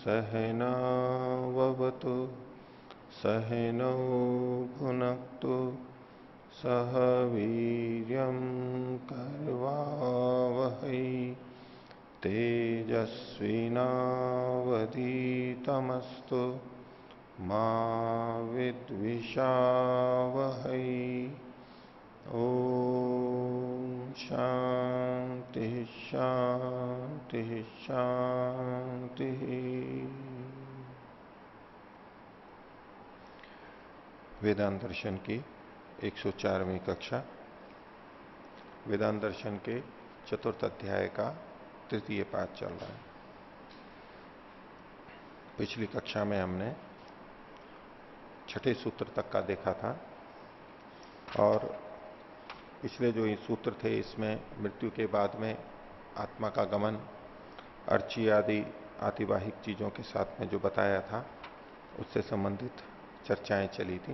सहनाववतु सहनौ भुनक्तु सह वीर्यं करवावहै तेजस्विनावधीतमस्तु मा विद्विषावहै। ओम शांति शांति शांति। वेदांत दर्शन की 104वीं कक्षा वेदांत दर्शन के चतुर्थ अध्याय का तृतीय पाठ चल रहा है। पिछली कक्षा में हमने छठे सूत्र तक का देखा था और पिछले जो ये सूत्र थे इसमें मृत्यु के बाद में आत्मा का गमन अर्ची आदि आतिवाहिक चीजों के साथ में जो बताया था उससे संबंधित चर्चाएं चली थी।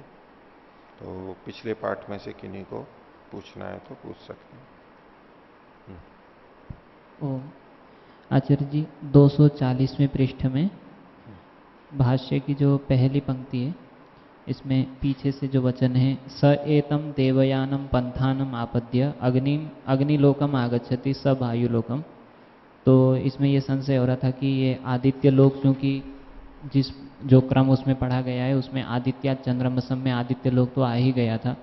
तो पिछले पाठ में से किन्हीं को पूछना है तो पूछ सकते हैं। आचार्य जी 240वें पृष्ठ में भाष्य की जो पहली पंक्ति है इसमें पीछे से जो वचन है स एतम देवयानम पंथानम आपद्य अग्निलोकम आगच्छति स वायुलोकम। तो इसमें ये संशय हो रहा था कि ये आदित्य लोक चूंकि जिस जो क्रम उसमें पढ़ा गया है उसमें आदित्य चंद्रमसम में आदित्य लोक तो आ ही गया था,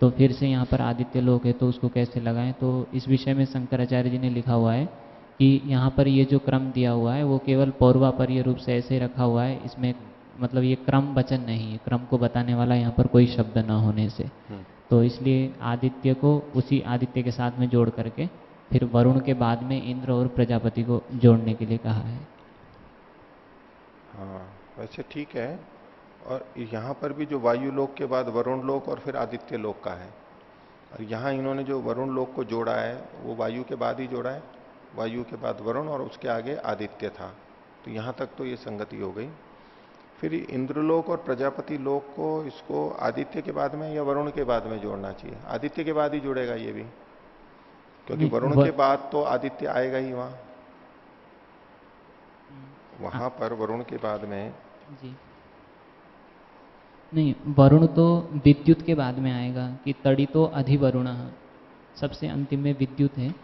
तो फिर से यहाँ पर आदित्य लोक है तो उसको कैसे लगाएं। तो इस विषय में शंकराचार्य जी ने लिखा हुआ है कि यहाँ पर ये जो क्रम दिया हुआ है वो केवल पौर्वापर्य रूप से ऐसे रखा हुआ है, इसमें मतलब ये क्रम वचन नहीं है, क्रम को बताने वाला यहाँ पर कोई शब्द न होने से। तो इसलिए आदित्य को उसी आदित्य के साथ में जोड़ करके फिर वरुण के बाद में इंद्र और प्रजापति को जोड़ने के लिए कहा है। हाँ वैसे ठीक है। और यहाँ पर भी जो वायु लोक के बाद वरुण लोक और फिर आदित्य लोक का है, और यहाँ इन्होंने जो वरुण लोक को जोड़ा है वो वायु के बाद ही जोड़ा है, वायु के बाद वरुण और उसके आगे आदित्य था। तो यहाँ तक तो ये संगति हो गई। फिर इंद्रलोक और प्रजापति लोक को इसको आदित्य के बाद में या वरुण के बाद में जोड़ना चाहिए? आदित्य के बाद ही जुड़ेगा ये भी, क्योंकि वरुण के बाद तो आदित्य आएगा ही वहां पर वरुण के बाद में जी नहीं, वरुण तो विद्युत के बाद में आएगा कि तड़ी तो अधिवरुण, सबसे अंतिम में विद्युत है।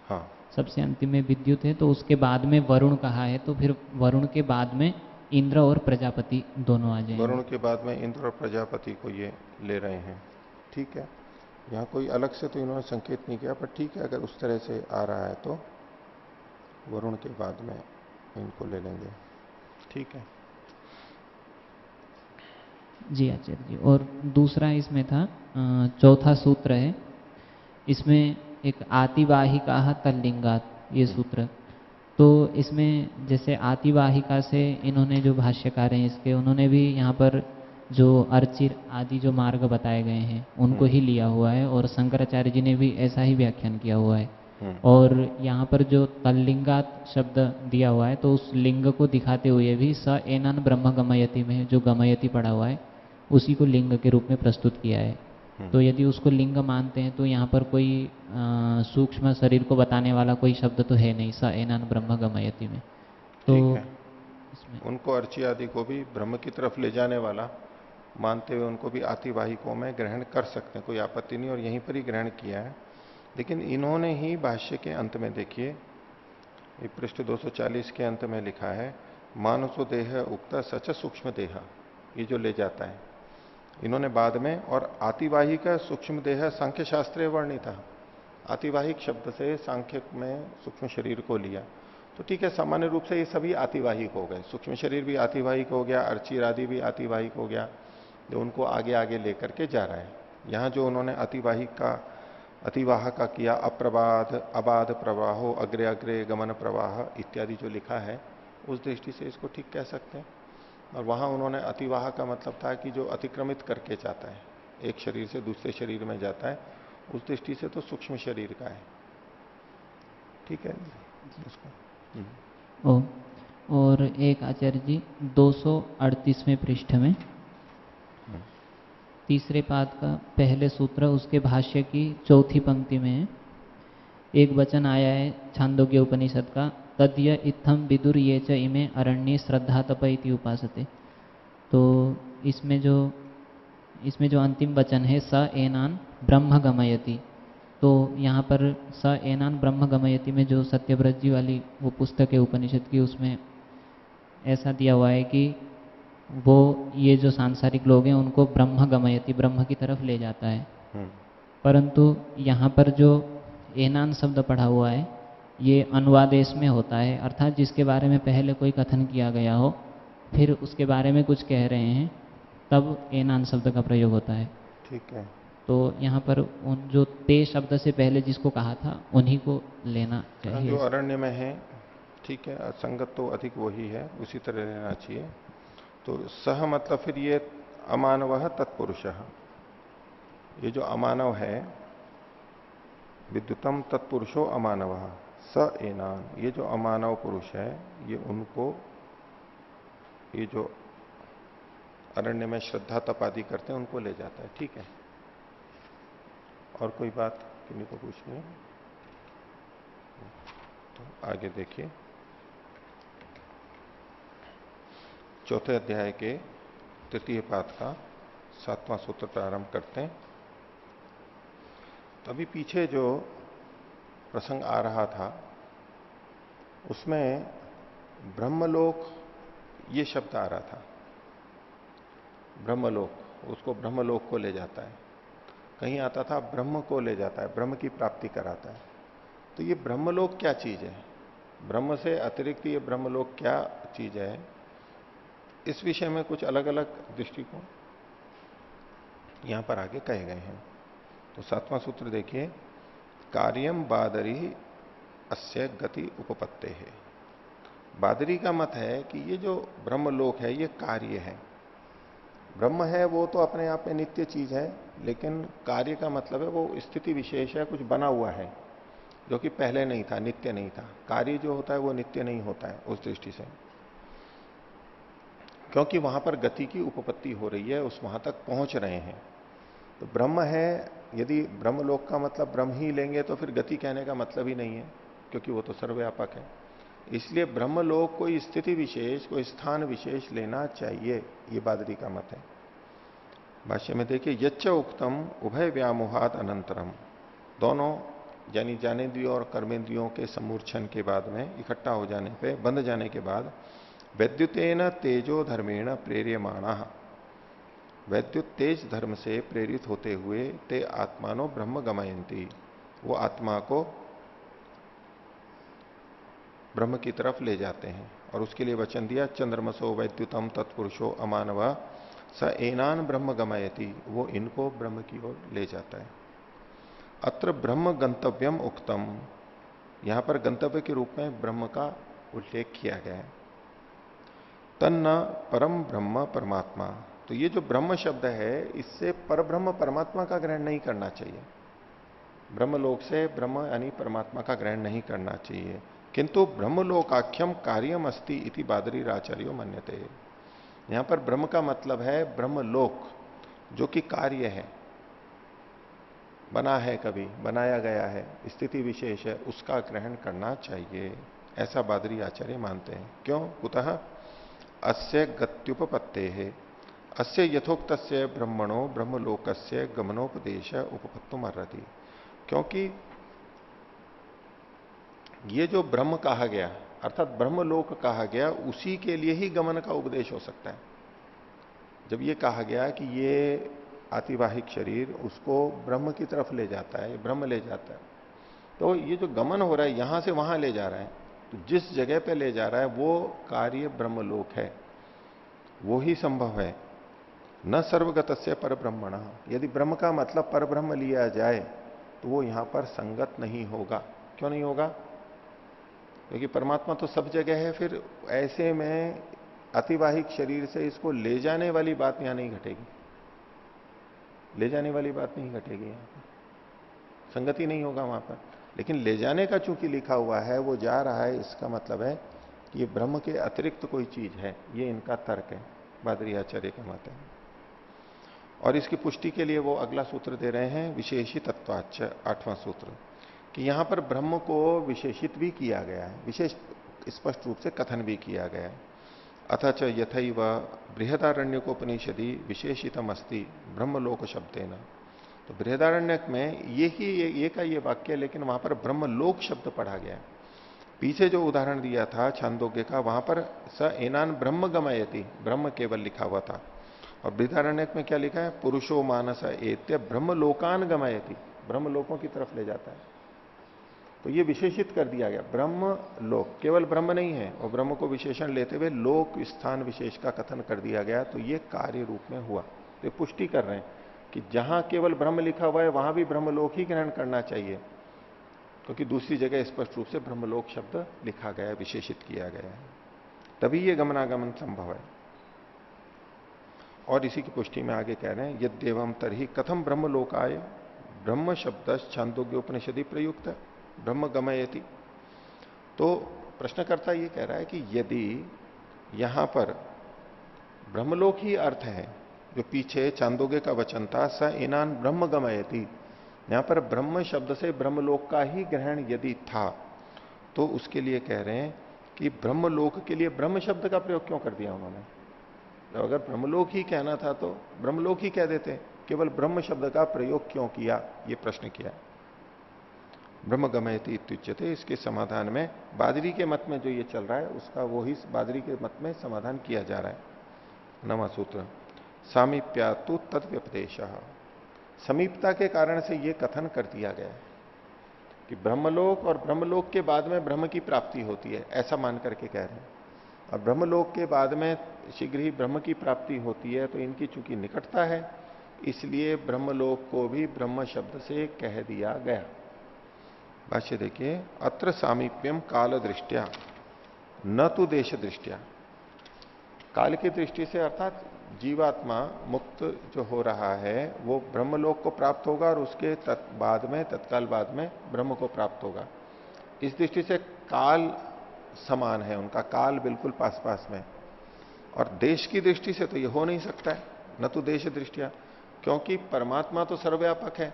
हाँ सबसे अंतिम में विद्युत है तो उसके बाद में वरुण कहा है, तो फिर वरुण के बाद में इंद्र और प्रजापति दोनों आ जाएंगे। वरुण के बाद में इंद्र और प्रजापति को ये ले रहे हैं। ठीक है, यहाँ कोई अलग से तो इन्होंने संकेत नहीं किया, पर ठीक है अगर उस तरह से आ रहा है तो वरुण के बाद में इनको ले लेंगे। ठीक है जी आचार्य जी। और दूसरा इसमें था चौथा सूत्र है, इसमें एक आतिवाहिका तल्लिंगात ये सूत्र। तो इसमें जैसे आतिवाहिका से इन्होंने जो भाष्यकार हैं इसके उन्होंने भी यहाँ पर जो अर्चिर आदि जो मार्ग बताए गए हैं उनको ही लिया हुआ है, और शंकराचार्य जी ने भी ऐसा ही व्याख्यान किया हुआ है। और यहाँ पर जो तल्लिंगात शब्द दिया हुआ है तो उस लिंग को दिखाते हुए भी स एनन ब्रह्म गमयति में जो गमयति पड़ा हुआ है उसी को लिंग के रूप में प्रस्तुत किया है। तो यदि उसको लिंग मानते हैं तो यहाँ पर कोई सूक्ष्म शरीर को बताने वाला कोई शब्द तो है नहीं स एनन ब्रह्म गमयति में। तो इसमें उनको अर्ची आदि को भी ब्रह्म की तरफ ले जाने वाला मानते हुए उनको भी आतिवाहिकों में ग्रहण कर सकते हैं, कोई आपत्ति नहीं, और यहीं पर ही ग्रहण किया है। लेकिन इन्होंने ही भाष्य के अंत में देखिए पृष्ठ 240 के अंत में लिखा है मानसो देह उक्ता सच सूक्ष्म देह, ये जो ले जाता है इन्होंने बाद में, और आतिवाहिक सूक्ष्म देह सांख्य शास्त्रीय वर्णित था। आतिवाहिक शब्द से सांख्य में सूक्ष्म शरीर को लिया। तो ठीक है, सामान्य रूप से ये सभी आतिवाहिक हो गए, सूक्ष्म शरीर भी आतिवाहिक हो गया, अर्चिर आदि भी आतिवाहिक हो गया, जो उनको आगे आगे लेकर के जा रहा है। यहाँ जो उन्होंने अतिवाह का किया अप्रबाध अबाध प्रवाहो अग्रे अग्रे गमन प्रवाह इत्यादि जो लिखा है उस दृष्टि से इसको ठीक कह सकते हैं। और वहां उन्होंने अतिवाह का मतलब था कि जो अतिक्रमित करके जाता है, एक शरीर से दूसरे शरीर में जाता है, उस दृष्टि से तो सूक्ष्म शरीर का है। ठीक है इसको। और एक आचार्य जी 238वें पृष्ठ में तीसरे पाद का पहले सूत्र उसके भाष्य की चौथी पंक्ति में एक वचन आया है छांदोग्य उपनिषद का तद्य इत्थम विदुर ये च इमे अरण्ये श्रद्धा तप इति उपासते। तो इसमें जो अंतिम वचन है स एनान ब्रह्म गमयति, तो यहाँ पर स एनान ब्रह्म गमयति में जो सत्यव्रत जी वाली वो पुस्तक है उपनिषद की, उसमें ऐसा दिया हुआ है कि वो ये जो सांसारिक लोग हैं उनको ब्रह्म गमयति, ब्रह्म की तरफ ले जाता है। परंतु यहाँ पर जो एनान शब्द पढ़ा हुआ है ये अनुवादेश में होता है, अर्थात जिसके बारे में पहले कोई कथन किया गया हो फिर उसके बारे में कुछ कह रहे हैं तब एनान शब्द का प्रयोग होता है। ठीक है। तो यहाँ पर उन जो ते शब्द से पहले जिसको कहा था उन्हीं को लेना चाहिए। जो अरण्य में है, ठीक है, संगत तो अधिक वही है, उसी तरह लेना चाहिए। तो सह मतलब फिर ये अमानव तत्पुरुष, ये जो अमानव है विद्युतम तत्पुरुषो अमानव स एनान, ये जो अमानव पुरुष है ये उनको, ये जो अरण्य में श्रद्धा तप आदि करते हैं उनको ले जाता है। ठीक है। और कोई बात किन्हीं को पूछनी है तो आगे देखिए, चौथे अध्याय के तृतीय पाद का 7वां सूत्र प्रारंभ करते हैं। तो अभी पीछे जो प्रसंग आ रहा था उसमें ब्रह्मलोक ये शब्द आ रहा था। ब्रह्मलोक, उसको ब्रह्मलोक को ले जाता है, कहीं आता था ब्रह्म को ले जाता है, ब्रह्म की प्राप्ति कराता है। तो ये ब्रह्मलोक क्या चीज है, ब्रह्म से अतिरिक्त ये ब्रह्मलोक क्या चीज है, इस विषय में कुछ अलग अलग दृष्टिकोण यहां पर आगे कहे गए हैं। तो 7वां सूत्र देखिए, कार्यम बादरी अस्य गति उपपत्ते है। बादरी का मत है कि ये जो ब्रह्मलोक है ये कार्य है। ब्रह्म है वो तो अपने आप में नित्य चीज है, लेकिन कार्य का मतलब है वो स्थिति विशेष है, कुछ बना हुआ है जो कि पहले नहीं था, नित्य नहीं था। कार्य जो होता है वो नित्य नहीं होता है उस दृष्टि से, क्योंकि वहां पर गति की उपपत्ति हो रही है, उस वहां तक पहुंच रहे हैं। तो ब्रह्म है, यदि ब्रह्मलोक का मतलब ब्रह्म ही लेंगे तो फिर गति कहने का मतलब ही नहीं है, क्योंकि वो तो सर्वव्यापक है। इसलिए ब्रह्मलोक कोई स्थिति विशेष, कोई स्थान विशेष लेना चाहिए, ये बादरी का मत है। भाष्य में देखिए, यच्च उक्तम उभय व्यामोहात अनंतरम, दोनों यानी ज्ञानेन्द्रियों और कर्मेंद्रियों के समूर्छन के बाद में, इकट्ठा हो जाने पे, बंध जाने के बाद, वैद्युतेन तेजो धर्मेण प्रेर्यमाणा, वैद्युत तेज धर्म से प्रेरित होते हुए ते आत्मानो ब्रह्म गमयंती, वो आत्मा को ब्रह्म की तरफ ले जाते हैं। और उसके लिए वचन दिया, चंद्रमसो वैद्युतम तत्पुरुषो अमानव स एनान ब्रह्म गमयति, वो इनको ब्रह्म की ओर ले जाता है। अत्र ब्रह्म गंतव्यम उक्तम, यहां पर गंतव्य के रूप में ब्रह्म का उल्लेख किया गया है। तन्न परम ब्रह्म परमात्मा, तो ये जो ब्रह्म शब्द है इससे परब्रह्म परमात्मा का ग्रहण नहीं करना चाहिए। ब्रह्मलोक से ब्रह्म यानी परमात्मा का ग्रहण नहीं करना चाहिए। किंतु ब्रह्मलोकाख्यम कार्यम अस्ति इति बादरी आचार्यो मन्यते, यहां पर ब्रह्म का मतलब है ब्रह्मलोक, जो कि कार्य है, बना है, कभी बनाया गया है, स्थिति विशेष है, उसका ग्रहण करना चाहिए, ऐसा बादरी आचार्य मानते हैं। क्यों? कुतः अस्य गत्युपपत्ते है, अस्य यथोक्तस्य ब्रह्मणो ब्रह्मलोकस्य गमनोपदेश उपपत्तुम अर्हति, क्योंकि ये जो ब्रह्म कहा गया अर्थात ब्रह्मलोक कहा गया, उसी के लिए ही गमन का उपदेश हो सकता है। जब ये कहा गया कि ये आतिवाहिक शरीर उसको ब्रह्म की तरफ ले जाता है, ब्रह्म ले जाता है, तो ये जो गमन हो रहा है यहां से वहां ले जा रहा है, तो जिस जगह पे ले जा रहा है वो कार्य ब्रह्मलोक है, वो ही संभव है। न सर्वगतस्य पर ब्रह्मण, यदि ब्रह्म का मतलब पर ब्रह्म लिया जाए तो वो यहां पर संगत नहीं होगा। क्यों नहीं होगा? क्योंकि परमात्मा तो सब जगह है, फिर ऐसे में अतिवाहिक शरीर से इसको ले जाने वाली बात यहां नहीं घटेगी, ले जाने वाली बात नहीं घटेगी, यहां पर संगति नहीं होगा वहां पर। लेकिन ले जाने का चूंकि लिखा हुआ है, वो जा रहा है, इसका मतलब है कि ये ब्रह्म के अतिरिक्त कोई चीज है, ये इनका तर्क है, बादरी आचार्य का मत है। और इसकी पुष्टि के लिए वो अगला सूत्र दे रहे हैं, विशेषी तत्वाच्च, 8वां सूत्र, कि यहां पर ब्रह्म को विशेषित भी किया गया है। विशेष स्पष्ट रूप से कथन भी किया गया है। अथच यथैव बृहदारण्यकोपनिषदि विशेषितम अस्ति ब्रह्मलोक शब्देन। तो बृहदारण्यक में ये का ये वाक्य, लेकिन वहां पर ब्रह्मलोक शब्द पढ़ा गया है। पीछे जो उदाहरण दिया था छांदोग्य का, वहां पर स एनान ब्रह्म गमयति, ब्रह्म केवल लिखा हुआ था। और बृहदारण्यक में क्या लिखा है? पुरुषो मानस एत्य ब्रह्मलोकान गमयति, ब्रह्मलोकों की तरफ ले जाता है। तो ये विशेषित कर दिया गया, ब्रह्म लोक, केवल ब्रह्म नहीं है, और ब्रह्म को विशेषण लेते हुए लोक स्थान विशेष का कथन कर दिया गया। तो ये कार्य रूप में हुआ। तो पुष्टि कर रहे हैं कि जहां केवल ब्रह्म लिखा हुआ है वहां भी ब्रह्मलोक ही ग्रहण करना चाहिए, क्योंकि दूसरी जगह स्पष्ट रूप से ब्रह्मलोक शब्द लिखा गया है, विशेषित किया गया है, तभी ये गमनागमन संभव है। और इसी की पुष्टि में आगे कह रहे हैं, यद्यवम तरही कथम ब्रह्मलोकाय ब्रह्म शब्द छांदोग्योपनिषदि प्रयुक्त ब्रह्म गमयति। तो प्रश्नकर्ता ये कह रहा है कि यदि यहां पर ब्रह्मलोक ही अर्थ है, जो पीछे छांदोग्य का वचन था स इनान ब्रह्म गमयति, यहां पर ब्रह्म शब्द से ब्रह्मलोक का ही ग्रहण यदि था, तो उसके लिए कह रहे हैं कि ब्रह्मलोक के लिए ब्रह्म शब्द का प्रयोग क्यों कर दिया उन्होंने? तो अगर ब्रह्मलोक ही कहना था तो ब्रह्मलोक ही कह देते, केवल ब्रह्म शब्द का प्रयोग क्यों किया, ये प्रश्न किया। ब्रह्म गमयति इत्युच्यते। इसके समाधान में बादरी के मत में जो ये चल रहा है उसका वो ही बादरी के मत में समाधान किया जा रहा है। नवा सूत्र, सामीप्यातु तद व्यपदेश, समीपता के कारण से ये कथन कर दिया गया है कि ब्रह्मलोक और ब्रह्मलोक के बाद में ब्रह्म की प्राप्ति होती है, ऐसा मान करके कह रहे हैं। और ब्रह्मलोक के बाद में शीघ्र ही ब्रह्म की प्राप्ति होती है, तो इनकी चूंकि निकटता है, इसलिए ब्रह्मलोक को भी ब्रह्म शब्द से कह दिया गया। भाष्य देखिए, अत्र सामीप्यम काल दृष्टिया न तो देश दृष्टिया। काल की दृष्टि से अर्थात जीवात्मा मुक्त जो हो रहा है वो ब्रह्मलोक को प्राप्त होगा और उसके बाद में तत्काल बाद में ब्रह्म को प्राप्त होगा। इस दृष्टि से काल समान है, उनका काल बिल्कुल पास पास में। और देश की दृष्टि से तो ये हो नहीं सकता है, न तो देश दृष्टिया, क्योंकि परमात्मा तो सर्वव्यापक है,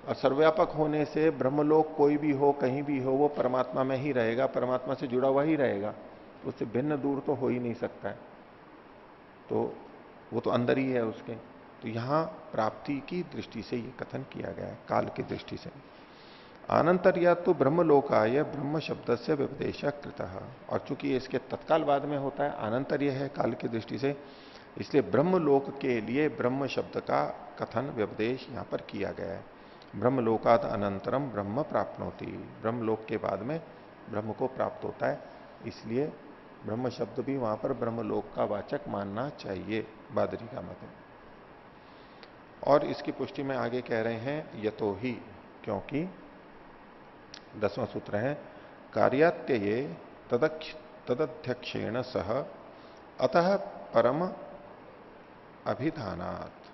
और सर्वव्यापक होने से ब्रह्मलोक कोई भी हो, कहीं भी हो, वो परमात्मा में ही रहेगा, परमात्मा से जुड़ा हुआ ही रहेगा, उससे भिन्न दूर तो हो ही नहीं सकता है। तो वो तो अंदर ही है उसके। तो यहां प्राप्ति की दृष्टि से ये कथन किया गया है, काल की दृष्टि से। आनंतर्या तो ब्रह्मलोकाय ब्रह्म शब्द से व्यपदेश कृत। और चूंकि इसके तत्काल बाद में होता है, आनंतर्य है काल की दृष्टि से, इसलिए ब्रह्मलोक के लिए ब्रह्म शब्द का कथन व्यपदेश यहां पर किया गया है। ब्रह्मलोकात अनंतरम ब्रह्म प्राप्नोति, ब्रह्मलोक के बाद में ब्रह्म को प्राप्त होता है, इसलिए ब्रह्म शब्द भी वहां पर ब्रह्मलोक का वाचक मानना चाहिए, बादरी का मत है। और इसकी पुष्टि में आगे कह रहे हैं यतो ही, क्योंकि 10वां सूत्र है, कार्यात्यये तदध्यक्षेण सह अतः परम अभिधानात्।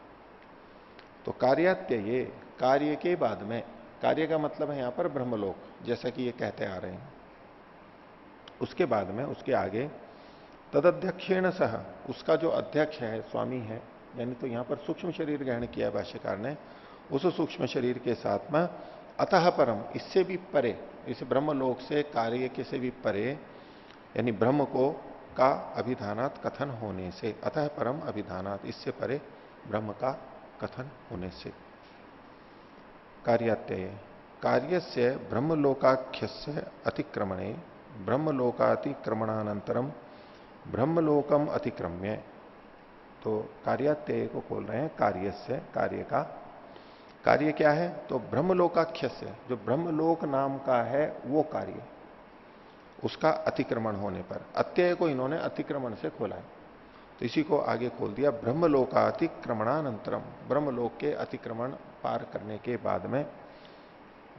तो कार्यात्यये, कार्य के बाद में, कार्य का मतलब है यहां पर ब्रह्मलोक, जैसा कि ये कहते आ रहे हैं, उसके बाद में, उसके आगे तदध्यक्षेण सह, उसका जो अध्यक्ष है, स्वामी है, यानी तो यहां पर सूक्ष्म शरीर ग्रहण किया भाष्यकार ने, उस सूक्ष्म शरीर के साथ में अतः परम, इससे भी परे, इस ब्रह्मलोक से कार्य के से भी परे, यानी ब्रह्म को का अभिधानात कथन होने से, अतः परम अभिधानात, इससे परे ब्रह्म का कथन होने से। कार्यात्यय, कार्य से ब्रह्मलोकाख्य से अतिक्रमणे ब्रह्मलोकातिक्रमणानंतरम ब्रह्मलोकम अतिक्रम्य। तो कार्यात्यय को खोल रहे हैं, कार्य से, कार्य का, कार्य क्या है? तो ब्रह्मलोकाख्य से, जो ब्रह्मलोक नाम का है वो कार्य, उसका अतिक्रमण होने पर, अत्यय को इन्होंने अतिक्रमण से खोला है, तो इसी को आगे खोल दिया ब्रह्मलोकातिक्रमणानंतरम, ब्रह्मलोक के अतिक्रमण पार करने के बाद में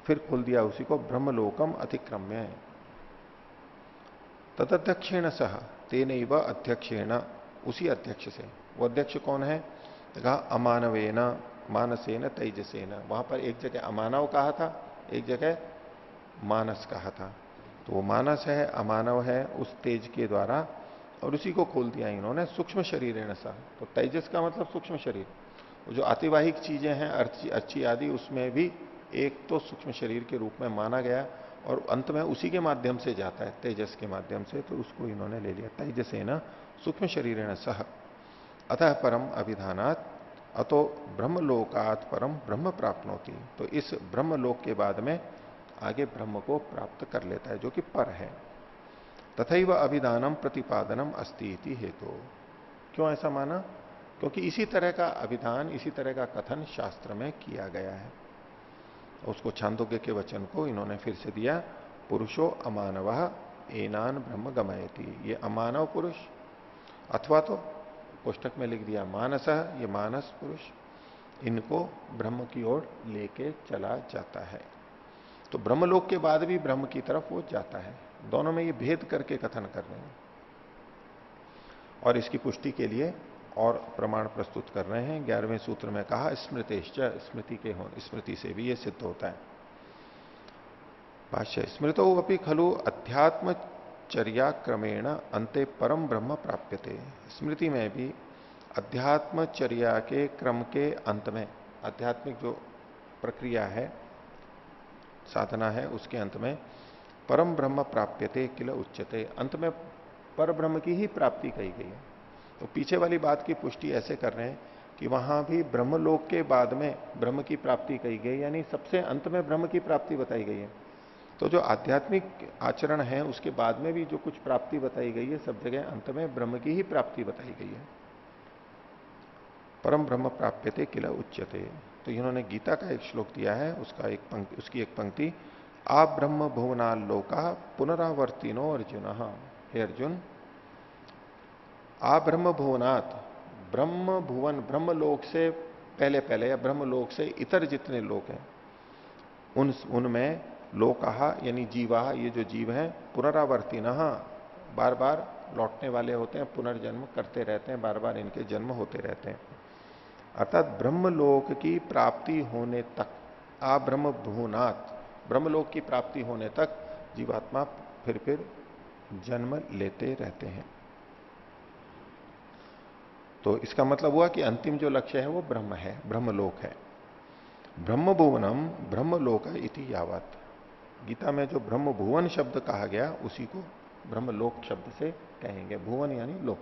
फिर खोल दिया उसी को ब्रह्मलोकम अतिक्रम्य। तदध्यक्षेण सह तेन व अध्यक्षेण, उसी अध्यक्ष से, वो अध्यक्ष कौन है? कहा अमानवेन मानसेन तेजसेन। वहां पर एक जगह अमानव कहा था, एक जगह मानस कहा था, तो वो मानस है, अमानव है, उस तेज के द्वारा, और उसी को खोल दिया इन्होंने सूक्ष्म शरीर सा। तो तेजस का मतलब सूक्ष्म शरीर, वो जो अतिवाहिक चीजें हैं, अर्ची आदि, उसमें भी एक तो सूक्ष्म शरीर के रूप में माना गया, और अंत में उसी के माध्यम से जाता है, तेजस के माध्यम से, तो उसको इन्होंने ले लिया। तेजसेन सूक्ष्म शरीरेण सह अतः परम अभिधानात अतो ब्रह्मलोकात परम ब्रह्म प्राप्नोति। तो इस ब्रह्मलोक के बाद में आगे ब्रह्म को प्राप्त कर लेता है, जो कि पर है। तथैव अभिधानम प्रतिपादनम अस्ति इति हेतु। क्यों ऐसा माना? क्योंकि इसी तरह का अभिधान, इसी तरह का कथन शास्त्र में किया गया है। उसको छांदोग्य के वचन को इन्होंने फिर से दिया, पुरुषो अमानव एनान ब्रह्म गमयति। ये अमानव पुरुष, अथवा तो पुस्तक में लिख दिया मानस, ये मानस पुरुष, इनको ब्रह्म की ओर लेके चला जाता है। तो ब्रह्मलोक के बाद भी ब्रह्म की तरफ वो जाता है। दोनों में ये भेद करके कथन कर रहे हैं और इसकी पुष्टि के लिए और प्रमाण प्रस्तुत कर रहे हैं। 11वें सूत्र में कहा स्मृतिश्च, स्मृति से भी ये सिद्ध होता है। भाष्य स्मृतो अपि खलु अध्यात्म चर्या क्रमेण अंते परम ब्रह्म प्राप्यते। स्मृति में भी अध्यात्मचर्या के क्रम के अंत में, आध्यात्मिक जो प्रक्रिया है, साधना है, उसके अंत में परम ब्रह्म प्राप्यते किल उच्यते, अंत में पर ब्रह्म की ही प्राप्ति कही गई है। तो पीछे वाली बात की पुष्टि ऐसे कर रहे हैं कि वहां भी ब्रह्मलोक के बाद में ब्रह्म की प्राप्ति कही गई, यानी सबसे अंत में ब्रह्म की प्राप्ति बताई गई है। तो जो आध्यात्मिक आचरण है उसके बाद में भी जो कुछ प्राप्ति बताई गई है, सब जगह अंत में ब्रह्म की ही प्राप्ति बताई गई है। परम ब्रह्म प्राप्यते किल उच्यते। तो इन्होंने गीता का एक श्लोक दिया है, उसका एक पंक्ति, उसकी एक पंक्ति, आ ब्रह्म भुवनालोका पुनरावर्तिनो अर्जुन। हे अर्जुन, आ ब्रह्म भुवनात्, ब्रह्म भुवन, ब्रह्मलोक से पहले पहले या ब्रह्मलोक से इतर जितने लोक हैं उनमें लोकाहा यानी जीवा, ये जो जीव हैं, पुनरावर्तिन, बार बार लौटने वाले होते हैं, पुनर्जन्म करते रहते हैं, बार बार इनके जन्म होते रहते हैं। अर्थात ब्रह्मलोक की प्राप्ति होने तक, आ ब्रह्म भुवनात्, ब्रह्मलोक की प्राप्ति होने तक जीवात्मा फिर जन्म लेते रहते हैं। तो इसका मतलब हुआ कि अंतिम जो लक्ष्य है वो ब्रह्म है, ब्रह्मलोक है। ब्रह्म भुवनम ब्रह्मलोक इति यावत। गीता में जो ब्रह्म भुवन शब्द कहा गया उसी को ब्रह्मलोक शब्द से कहेंगे। भुवन यानी लोक।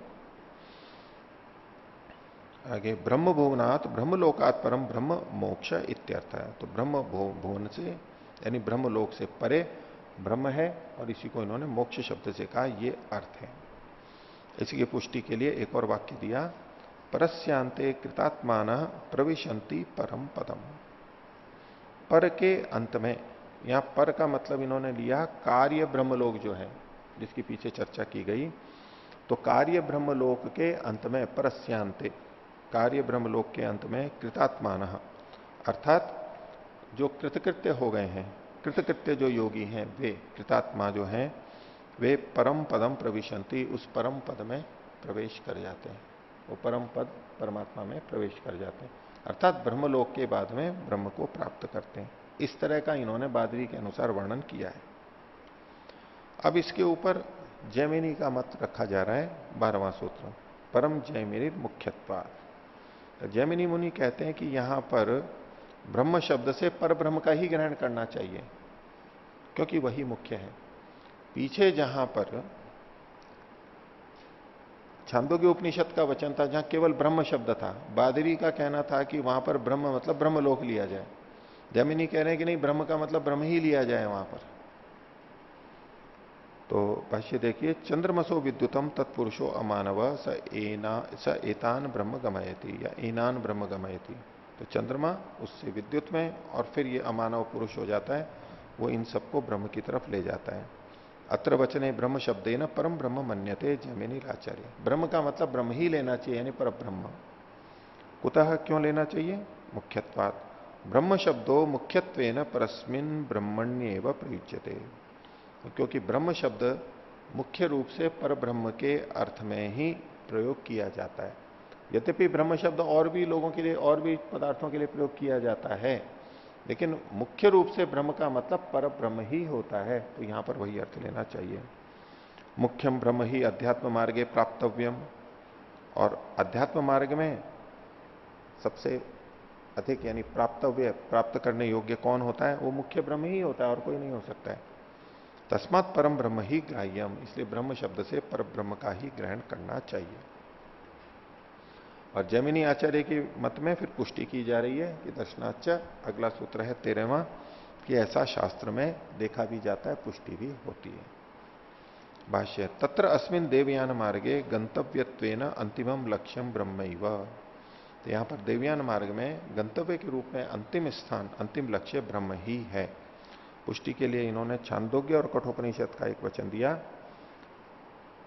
आगे ब्रह्म भुवनात् ब्रह्मलोकात् परम ब्रह्म मोक्ष इत्यर्थ है। तो ब्रह्म भुवन से यानी ब्रह्मलोक से परे ब्रह्म है, और इसी को इन्होंने मोक्ष शब्द से कहा, ये अर्थ है। इसी की पुष्टि के लिए एक और वाक्य दिया, परस्यांते कृतात्मान प्रविशंति परम पदम। पर के अंत में, यहां पर का मतलब इन्होंने लिया कार्य ब्रह्मलोक जो है, जिसकी पीछे चर्चा की गई। तो कार्य ब्रह्मलोक के अंत में, परस्यांते, कार्य ब्रह्मलोक के अंत में कृतात्मान, अर्थात जो कृतकृत्य हो गए हैं, कृतकृत्य जो योगी हैं, वे कृतात्मा जो हैं, वे परम पदम प्रविशंति, उस परम पद में प्रवेश कर जाते हैं। वो परम पद परमात्मा में प्रवेश कर जाते हैं, अर्थात ब्रह्मलोक के बाद में ब्रह्म को प्राप्त करते हैं। इस तरह का इन्होंने बादरी के अनुसार वर्णन किया है। अब इसके ऊपर जैमिनी का मत रखा जा रहा है, 12वां सूत्र, परम जैमिनी मुख्यत्वात्। जैमिनी मुनि कहते हैं कि यहां पर ब्रह्म शब्द से पर ब्रह्म का ही ग्रहण करना चाहिए, क्योंकि वही मुख्य है। पीछे जहां पर छांदोग्य उपनिषद का वचन था, जहां केवल ब्रह्म शब्द था, बादरी का कहना था कि वहां पर ब्रह्म मतलब ब्रह्मलोक लिया जाए। जैमिनी कह रहे हैं कि नहीं, ब्रह्म का मतलब ब्रह्म ही लिया जाए वहां पर। तो भाष्य देखिए, चंद्रमसो विद्युतम तत्पुरुषो अमानव स एतान ब्रह्म गमयति, या एनान ब्रह्म गमयति। तो चंद्रमा उससे विद्युत में, और फिर ये अमानव पुरुष हो जाता है, वो इन सबको ब्रह्म की तरफ ले जाता है। अत्र वचने ब्रह्म शब्दे न परम ब्रह्म मन्यते जैमिनी आचार्य। ब्रह्म का मतलब ब्रह्म ही लेना चाहिए, यानी पर ब्रह्म। कुतः, क्यों लेना चाहिए? मुख्यत्वात्, ब्रह्म शब्दो मुख्यत्वेन परस्मिन ब्रह्मण्येव प्रयुज्यते। क्योंकि ब्रह्म शब्द मुख्य रूप से पर ब्रह्म के अर्थ में ही प्रयोग किया जाता है। यद्यपि ब्रह्म शब्द और भी लोगों के लिए, और भी पदार्थों के लिए प्रयोग किया जाता है, लेकिन मुख्य रूप से ब्रह्म का मतलब पर ब्रह्म ही होता है। तो यहां पर वही अर्थ लेना चाहिए। मुख्यम ब्रह्म ही अध्यात्म मार्गे प्राप्तव्यम, और अध्यात्म मार्ग में सबसे अधिक यानी प्राप्तव्य, प्राप्त करने योग्य कौन होता है? वो मुख्य ब्रह्म ही होता है, और कोई नहीं हो सकता है। तस्मात् परम ब्रह्म ही ग्राह्यम, इसलिए ब्रह्म शब्द से पर ब्रह्म का ही ग्रहण करना चाहिए। और जैमिनी आचार्य के मत में फिर पुष्टि की जा रही है कि दर्शनाच, अगला सूत्र है 13वां, कि ऐसा शास्त्र में देखा भी जाता है, पुष्टि भी होती है। भाष्य, तत्र अस्मिन देवयान मार्गे गंतव्यत्वेन अंतिमम लक्ष्यम ब्रह्मैव। तो यहां पर देवयान मार्ग में गंतव्य के रूप में अंतिम स्थान, अंतिम लक्ष्य ब्रह्म ही है। पुष्टि के लिए इन्होंने छांदोग्य और कठोपनिषद का एक वचन दिया,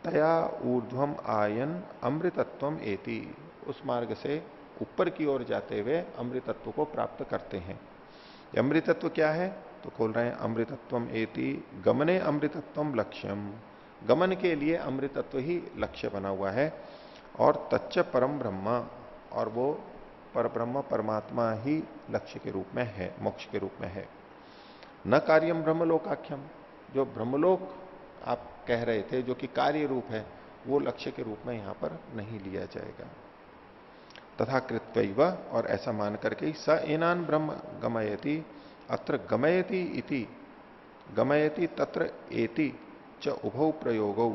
तया ऊर्ध्वम आयन अमृतत्वम एति, उस मार्ग से ऊपर की ओर जाते हुए अमृतत्व को प्राप्त करते हैं। अमृतत्व क्या है? तो खोल रहे हैं, अमृतत्वम एति गमने अमृतत्वम लक्ष्यम, गमन के लिए अमृतत्व ही लक्ष्य बना हुआ है। और तच्च परम ब्रह्म, और वो पर ब्रह्म परमात्मा ही लक्ष्य के रूप में है, मोक्ष के रूप में है। न कार्यम ब्रह्मलोकाख्यम, जो ब्रह्मलोक आप कह रहे थे जो कि कार्य रूप है, वो लक्ष्य के रूप में यहां पर नहीं लिया जाएगा। तथा कृत्वैव, और ऐसा मान करके स एनान ब्रह्म गमयति, अत्र गमयति इति, गमयति तत्र एति च उभौ प्रयोगौ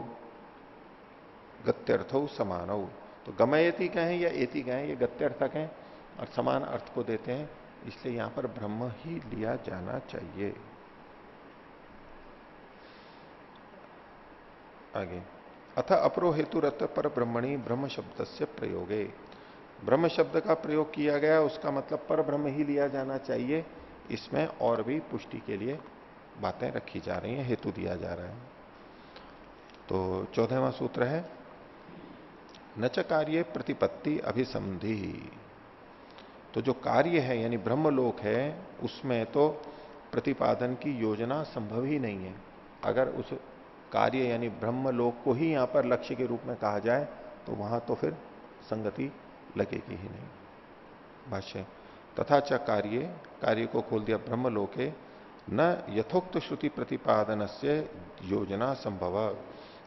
गत्यर्थौ समानौ। तो गमयति कहें या एति कहें, ये गत्यर्थक हैं और समान अर्थ को देते हैं, इसलिए यहां पर ब्रह्म ही लिया जाना चाहिए। आगे, अथ अपरो हेतुरत पर ब्रह्मणी ब्रह्म शब्द से प्रयोगे, ब्रह्म शब्द का प्रयोग किया गया, उसका मतलब पर ब्रह्म ही लिया जाना चाहिए। इसमें और भी पुष्टि के लिए बातें रखी जा रही हैं, हेतु दिया जा रहा है। तो 14वां सूत्र है, नच कार्य प्रतिपत्ति अभिसंधि। तो जो कार्य है यानी ब्रह्मलोक है, उसमें तो प्रतिपादन की योजना संभव ही नहीं है। अगर उस कार्य यानी ब्रह्मलोक को ही यहां पर लक्ष्य के रूप में कहा जाए तो वहां तो फिर संगति लगेगी ही नहीं। भाष्य, तथा च कार्य, कार्य को खोल दिया, ब्रह्मलोके न यथोक्त श्रुति प्रतिपादन से योजना संभव,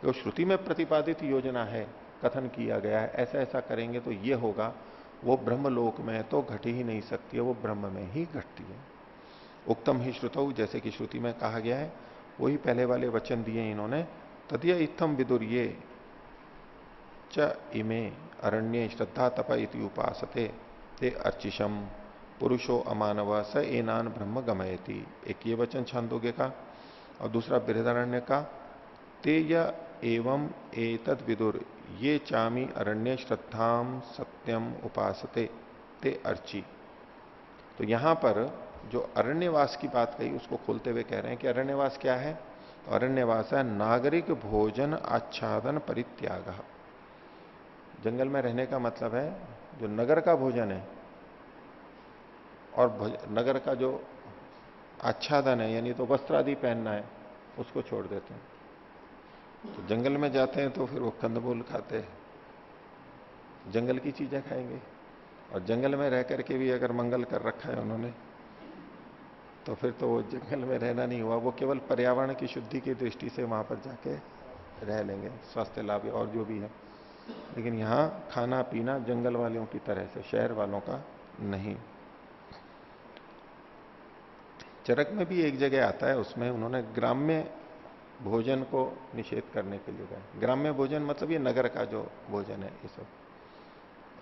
जो श्रुति में प्रतिपादित योजना है, कथन किया गया है ऐसा ऐसा करेंगे तो ये होगा, वो ब्रह्मलोक में तो घट ही नहीं सकती है, वो ब्रह्म में ही घटती है। उक्तम ही श्रुतौ, जैसे कि श्रुति में कहा गया है, वही पहले वाले वचन दिए इन्होंने, तदीय इत्थम विदुर्ये च इमे अरण्ये श्रद्धा तप इति उपासते ते अर्चिशम पुरुषो अमानव स एनान ब्रह्म गमयति। एक ये वचन छांदोग्य का, और दूसरा बृहदारण्य का, ते य एवं एतद विदुर ये चामी अरण्य श्रद्धाम सत्यम उपासते ते अर्ची। तो यहां पर जो अरण्यवास की बात कही उसको खोलते हुए कह रहे हैं कि अरण्यवास क्या है? तो अरण्यवास है नागरिक भोजन आच्छादन परित्याग। जंगल में रहने का मतलब है जो नगर का भोजन है और नगर का जो आच्छादन है यानी तो वस्त्र आदि पहनना है, उसको छोड़ देते हैं। तो जंगल में जाते हैं तो फिर वो कंदमूल खाते हैं, जंगल की चीजें खाएंगे। और जंगल में रह करके भी अगर मंगल कर रखा है उन्होंने, तो फिर तो वो जंगल में रहना नहीं हुआ, वो केवल पर्यावरण की शुद्धि की दृष्टि से वहां पर जाके रह लेंगे, स्वास्थ्य लाभ और जो भी है। लेकिन यहां खाना पीना जंगल वालों की तरह से, शहर वालों का नहीं। चरक में भी एक जगह आता है, उसमें उन्होंने ग्राम्य भोजन को निषेध करने के लिए कहा। ग्राम्य भोजन मतलब ये नगर का जो भोजन है ये सब,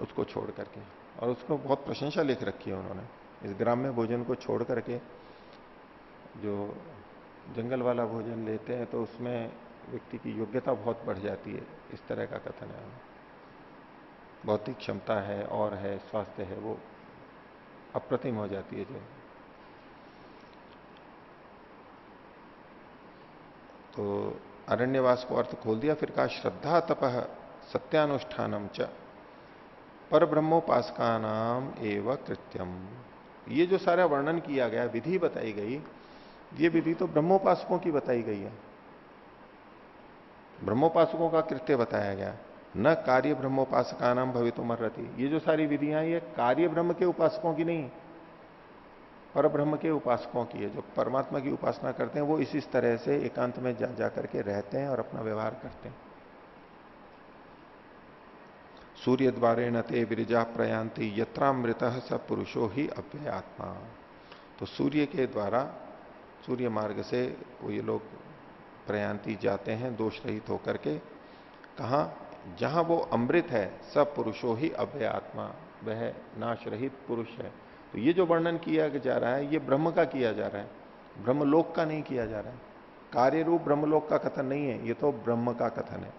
उसको छोड़ करके, और उसको बहुत प्रशंसा लिख रखी है उन्होंने। इस ग्राम्य भोजन को छोड़ करके जो जंगल वाला भोजन लेते हैं तो उसमें व्यक्ति की योग्यता बहुत बढ़ जाती है, इस तरह का कथन है। भौतिक क्षमता है और है, स्वास्थ्य है, वो अप्रतिम हो जाती है। जो तो अरण्यवास को अर्थ खोल दिया, फिर कहा श्रद्धा तपह सत्यानुष्ठानम च पर ब्रह्मोपासका नाम एवं कृत्यम। ये जो सारा वर्णन किया गया, विधि बताई गई, ये विधि तो ब्रह्मोपासकों की बताई गई है, ब्रह्मोपासकों का कृत्य बताया गया, न कार्य ब्रह्मोपासका नाम भवितुमर्हति। ये जो सारी विधियां ये कार्य ब्रह्म के उपासकों की नहीं, पर ब्रह्म के उपासकों की है। जो परमात्मा की उपासना करते हैं वो इस तरह से एकांत में जा करके रहते हैं और अपना व्यवहार करते हैं। सूर्य द्वारे न ते विरजा प्रयांति यत्रामृत स पुरुषो ही अव्ययात्मा। तो सूर्य के द्वारा, सूर्य मार्ग से वो ये लोग प्रयांति जाते हैं दोष रहित होकर के। कहा? जहां वो अमृत है, सब पुरुषो ही अव्यय आत्मा, वह नाश रहित पुरुष है। तो ये जो वर्णन किया जा रहा है, ये ब्रह्म का किया जा रहा है, ब्रह्मलोक का नहीं किया जा रहा है। कार्य रूप ब्रह्मलोक का कथन नहीं है, ये तो ब्रह्म का कथन है।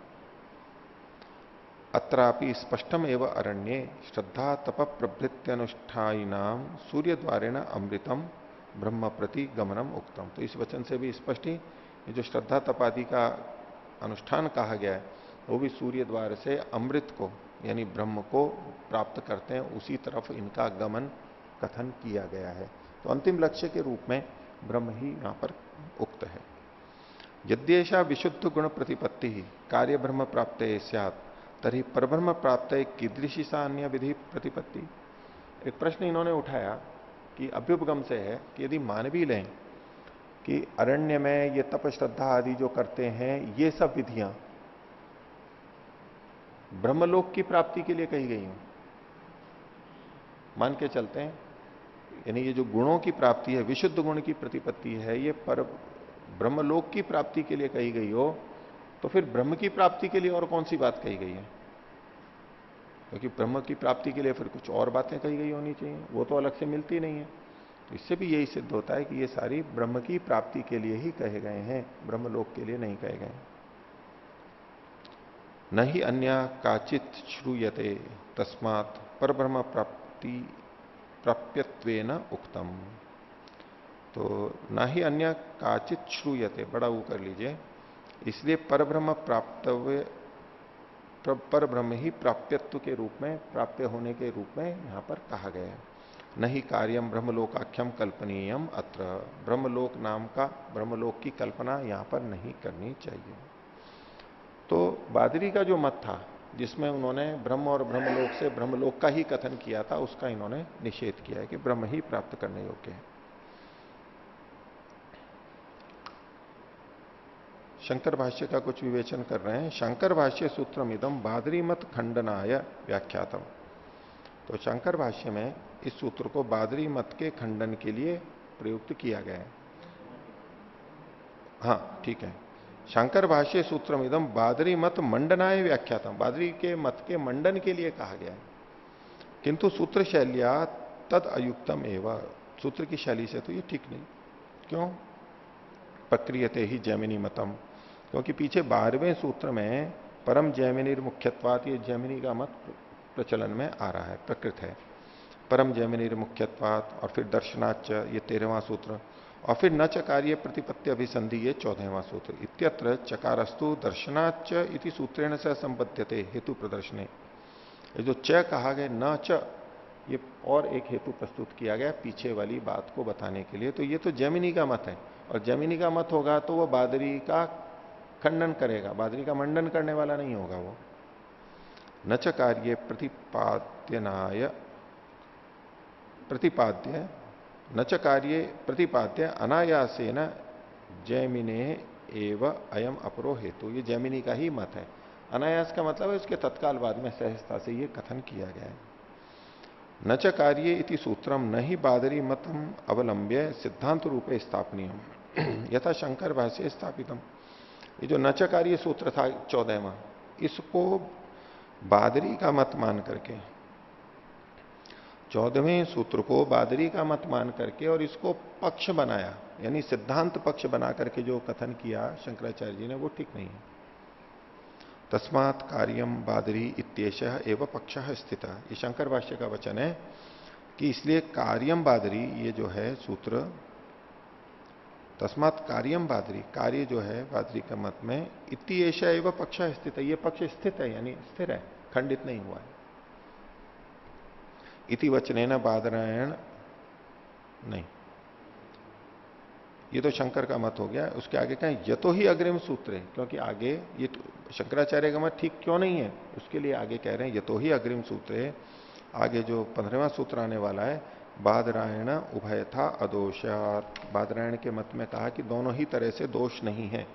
अत्रापि स्पष्टम एवं अरण्ये श्रद्धा तप प्रभृत्यनुष्ठानाम सूर्य द्वारेण अमृतम ब्रह्म प्रति गमनम उक्तम। तो इस वचन से भी स्पष्ट ही ये जो श्रद्धा तप आदि का अनुष्ठान कहा गया है, वो भी सूर्य द्वार से अमृत को यानी ब्रह्म को प्राप्त करते हैं, उसी तरफ इनका गमन कथन किया गया है। तो अंतिम लक्ष्य के रूप में ब्रह्म ही यहां पर उक्त है। यद्येषा विशुद्ध गुण प्रतिपत्ति ही कार्य ब्रह्म प्राप्त स्यात् तरी परब्रह्म प्राप्त कीदृशी सा अन्य विधि प्रतिपत्ति। एक प्रश्न इन्होंने उठाया कि अभ्युपगम से है कि यदि मान भी लें कि अरण्य में ये तप श्रद्धा आदि जो करते हैं, ये सब विधियां ब्रह्मलोक की प्राप्ति के लिए कही गई हूं, मान के चलते हैं, यानी ये जो गुणों की प्राप्ति है, विशुद्ध गुण की प्रतिपत्ति है, ये पर ब्रह्मलोक की प्राप्ति के लिए कही गई हो, तो फिर ब्रह्म की प्राप्ति के लिए और कौन सी बात कही गई है? क्योंकि ब्रह्म की प्राप्ति के लिए फिर कुछ और बातें कही गई होनी चाहिए, वो तो अलग से मिलती नहीं है। तो इससे भी यही सिद्ध होता है कि ये सारी ब्रह्म की प्राप्ति के लिए ही कहे गए हैं, ब्रह्मलोक के लिए नहीं कहे गए। न ही अन्य काचित श्रूयते तस्मात् परब्रह्म प्राप्ति प्राप्यत्वेन उक्तम। तो न ही अन्य काचित श्रूयते, बड़ा ऊ कर लीजिए, इसलिए परब्रह्म प्राप्तव्य, परब्रह्म ही प्राप्यत्व के रूप में, प्राप्य होने के रूप में यहां पर कहा गया है। नहीं कार्यम ब्रह्मलोकाख्यम कल्पनीयम अत्र, ब्रह्मलोक नाम का, ब्रह्मलोक की कल्पना यहां पर नहीं करनी चाहिए। तो बादरी का जो मत था, जिसमें उन्होंने ब्रह्म और ब्रह्मलोक से ब्रह्मलोक का ही कथन किया था, उसका इन्होंने निषेध किया है कि ब्रह्म ही प्राप्त करने योग्य है। शंकर भाष्य का कुछ विवेचन कर रहे हैं। शंकर भाष्य सूत्रम इदम बादरी मत खंडनाय व्याख्यातम। तो शंकर भाष्य में इस सूत्र को बादरी मत के खंडन के लिए प्रयुक्त किया गया है। हाँ ठीक है, शंकर भाष्य सूत्रम इदम बादरी मत मंडनाय व्याख्यातम, बादरी के मत के मंडन के लिए कहा गया है। किंतु सूत्र शैलिया तद अयुक्तम एवं, सूत्र की शैली से तो ये ठीक नहीं। क्यों? प्रक्रियते ही जैमिनी मतम, क्योंकि पीछे 12वें सूत्र में परम जैमिनीर मुख्यत्वात, ये जैमिनी का मत प्रचलन में आ रहा है, प्रकृत है। परम जैमिनीर मुख्यत्वात, और फिर दर्शनाच ये 13वां सूत्र, और फिर न च कार्य प्रतिपत्ति अभिसंधि ये 14वां सूत्र। इत्यत्र चकारस्तु दर्शनाच इति सूत्रेण से संबध्यते हेतु प्रदर्शने। ये जो च कहा गया न च, ये और एक हेतु प्रस्तुत किया गया पीछे वाली बात को बताने के लिए। तो ये तो जैमिनी का मत है, और जैमिनी का मत होगा तो वो बादरी का खंडन करेगा, बादरी का मंडन करने वाला नहीं होगा वो। न च कार्य प्रतिपाद्यनाय प्रतिपाद्य, न च कार्य प्रतिपाद्य अनायासेन जैमिने एव अयम अपरो हेतु, ये जैमिनी का ही मत है। अनायास का मतलब है उसके तत्काल बाद में सहजता से ये कथन किया गया है। न च कार्य इति सूत्रम न ही बादरी मतम अवलंब्य सिद्धांत रूपे स्थापनीयम यथा शंकर भाष्य स्थापितम। ये जो न च कार्य सूत्र था 14वां, इसको बादरी का मत मान करके, 14वें सूत्र को बादरी का मत मान करके और इसको पक्ष बनाया, यानी सिद्धांत पक्ष बना करके जो कथन किया शंकराचार्य जी ने, वो ठीक नहीं है। तस्मात् कार्यम बादरी इत्येषः एव पक्षः स्थितः, ये शंकर भाष्य का वचन है कि इसलिए कार्यम बादरी, ये जो है सूत्र, तस्मात् कार्यम बादरी, कार्य जो है बादरी का मत में, इत्येषः एव पक्षः स्थितः, ये पक्ष स्थित है, यानी स्थिर है, खंडित नहीं हुआ है। इति वचनेन बादरायण नहीं, ये तो शंकर का मत हो गया। उसके आगे कहें यतो ही अग्रिम सूत्र, क्योंकि आगे ये शंकराचार्य का मत ठीक क्यों नहीं है, उसके लिए आगे कह रहे हैं यतो ही अग्रिम सूत्र, आगे जो 15वां सूत्र आने वाला है, बादरायण उभयथा अदोषात, बादरायण के मत में कहा कि दोनों ही तरह से दोष नहीं है।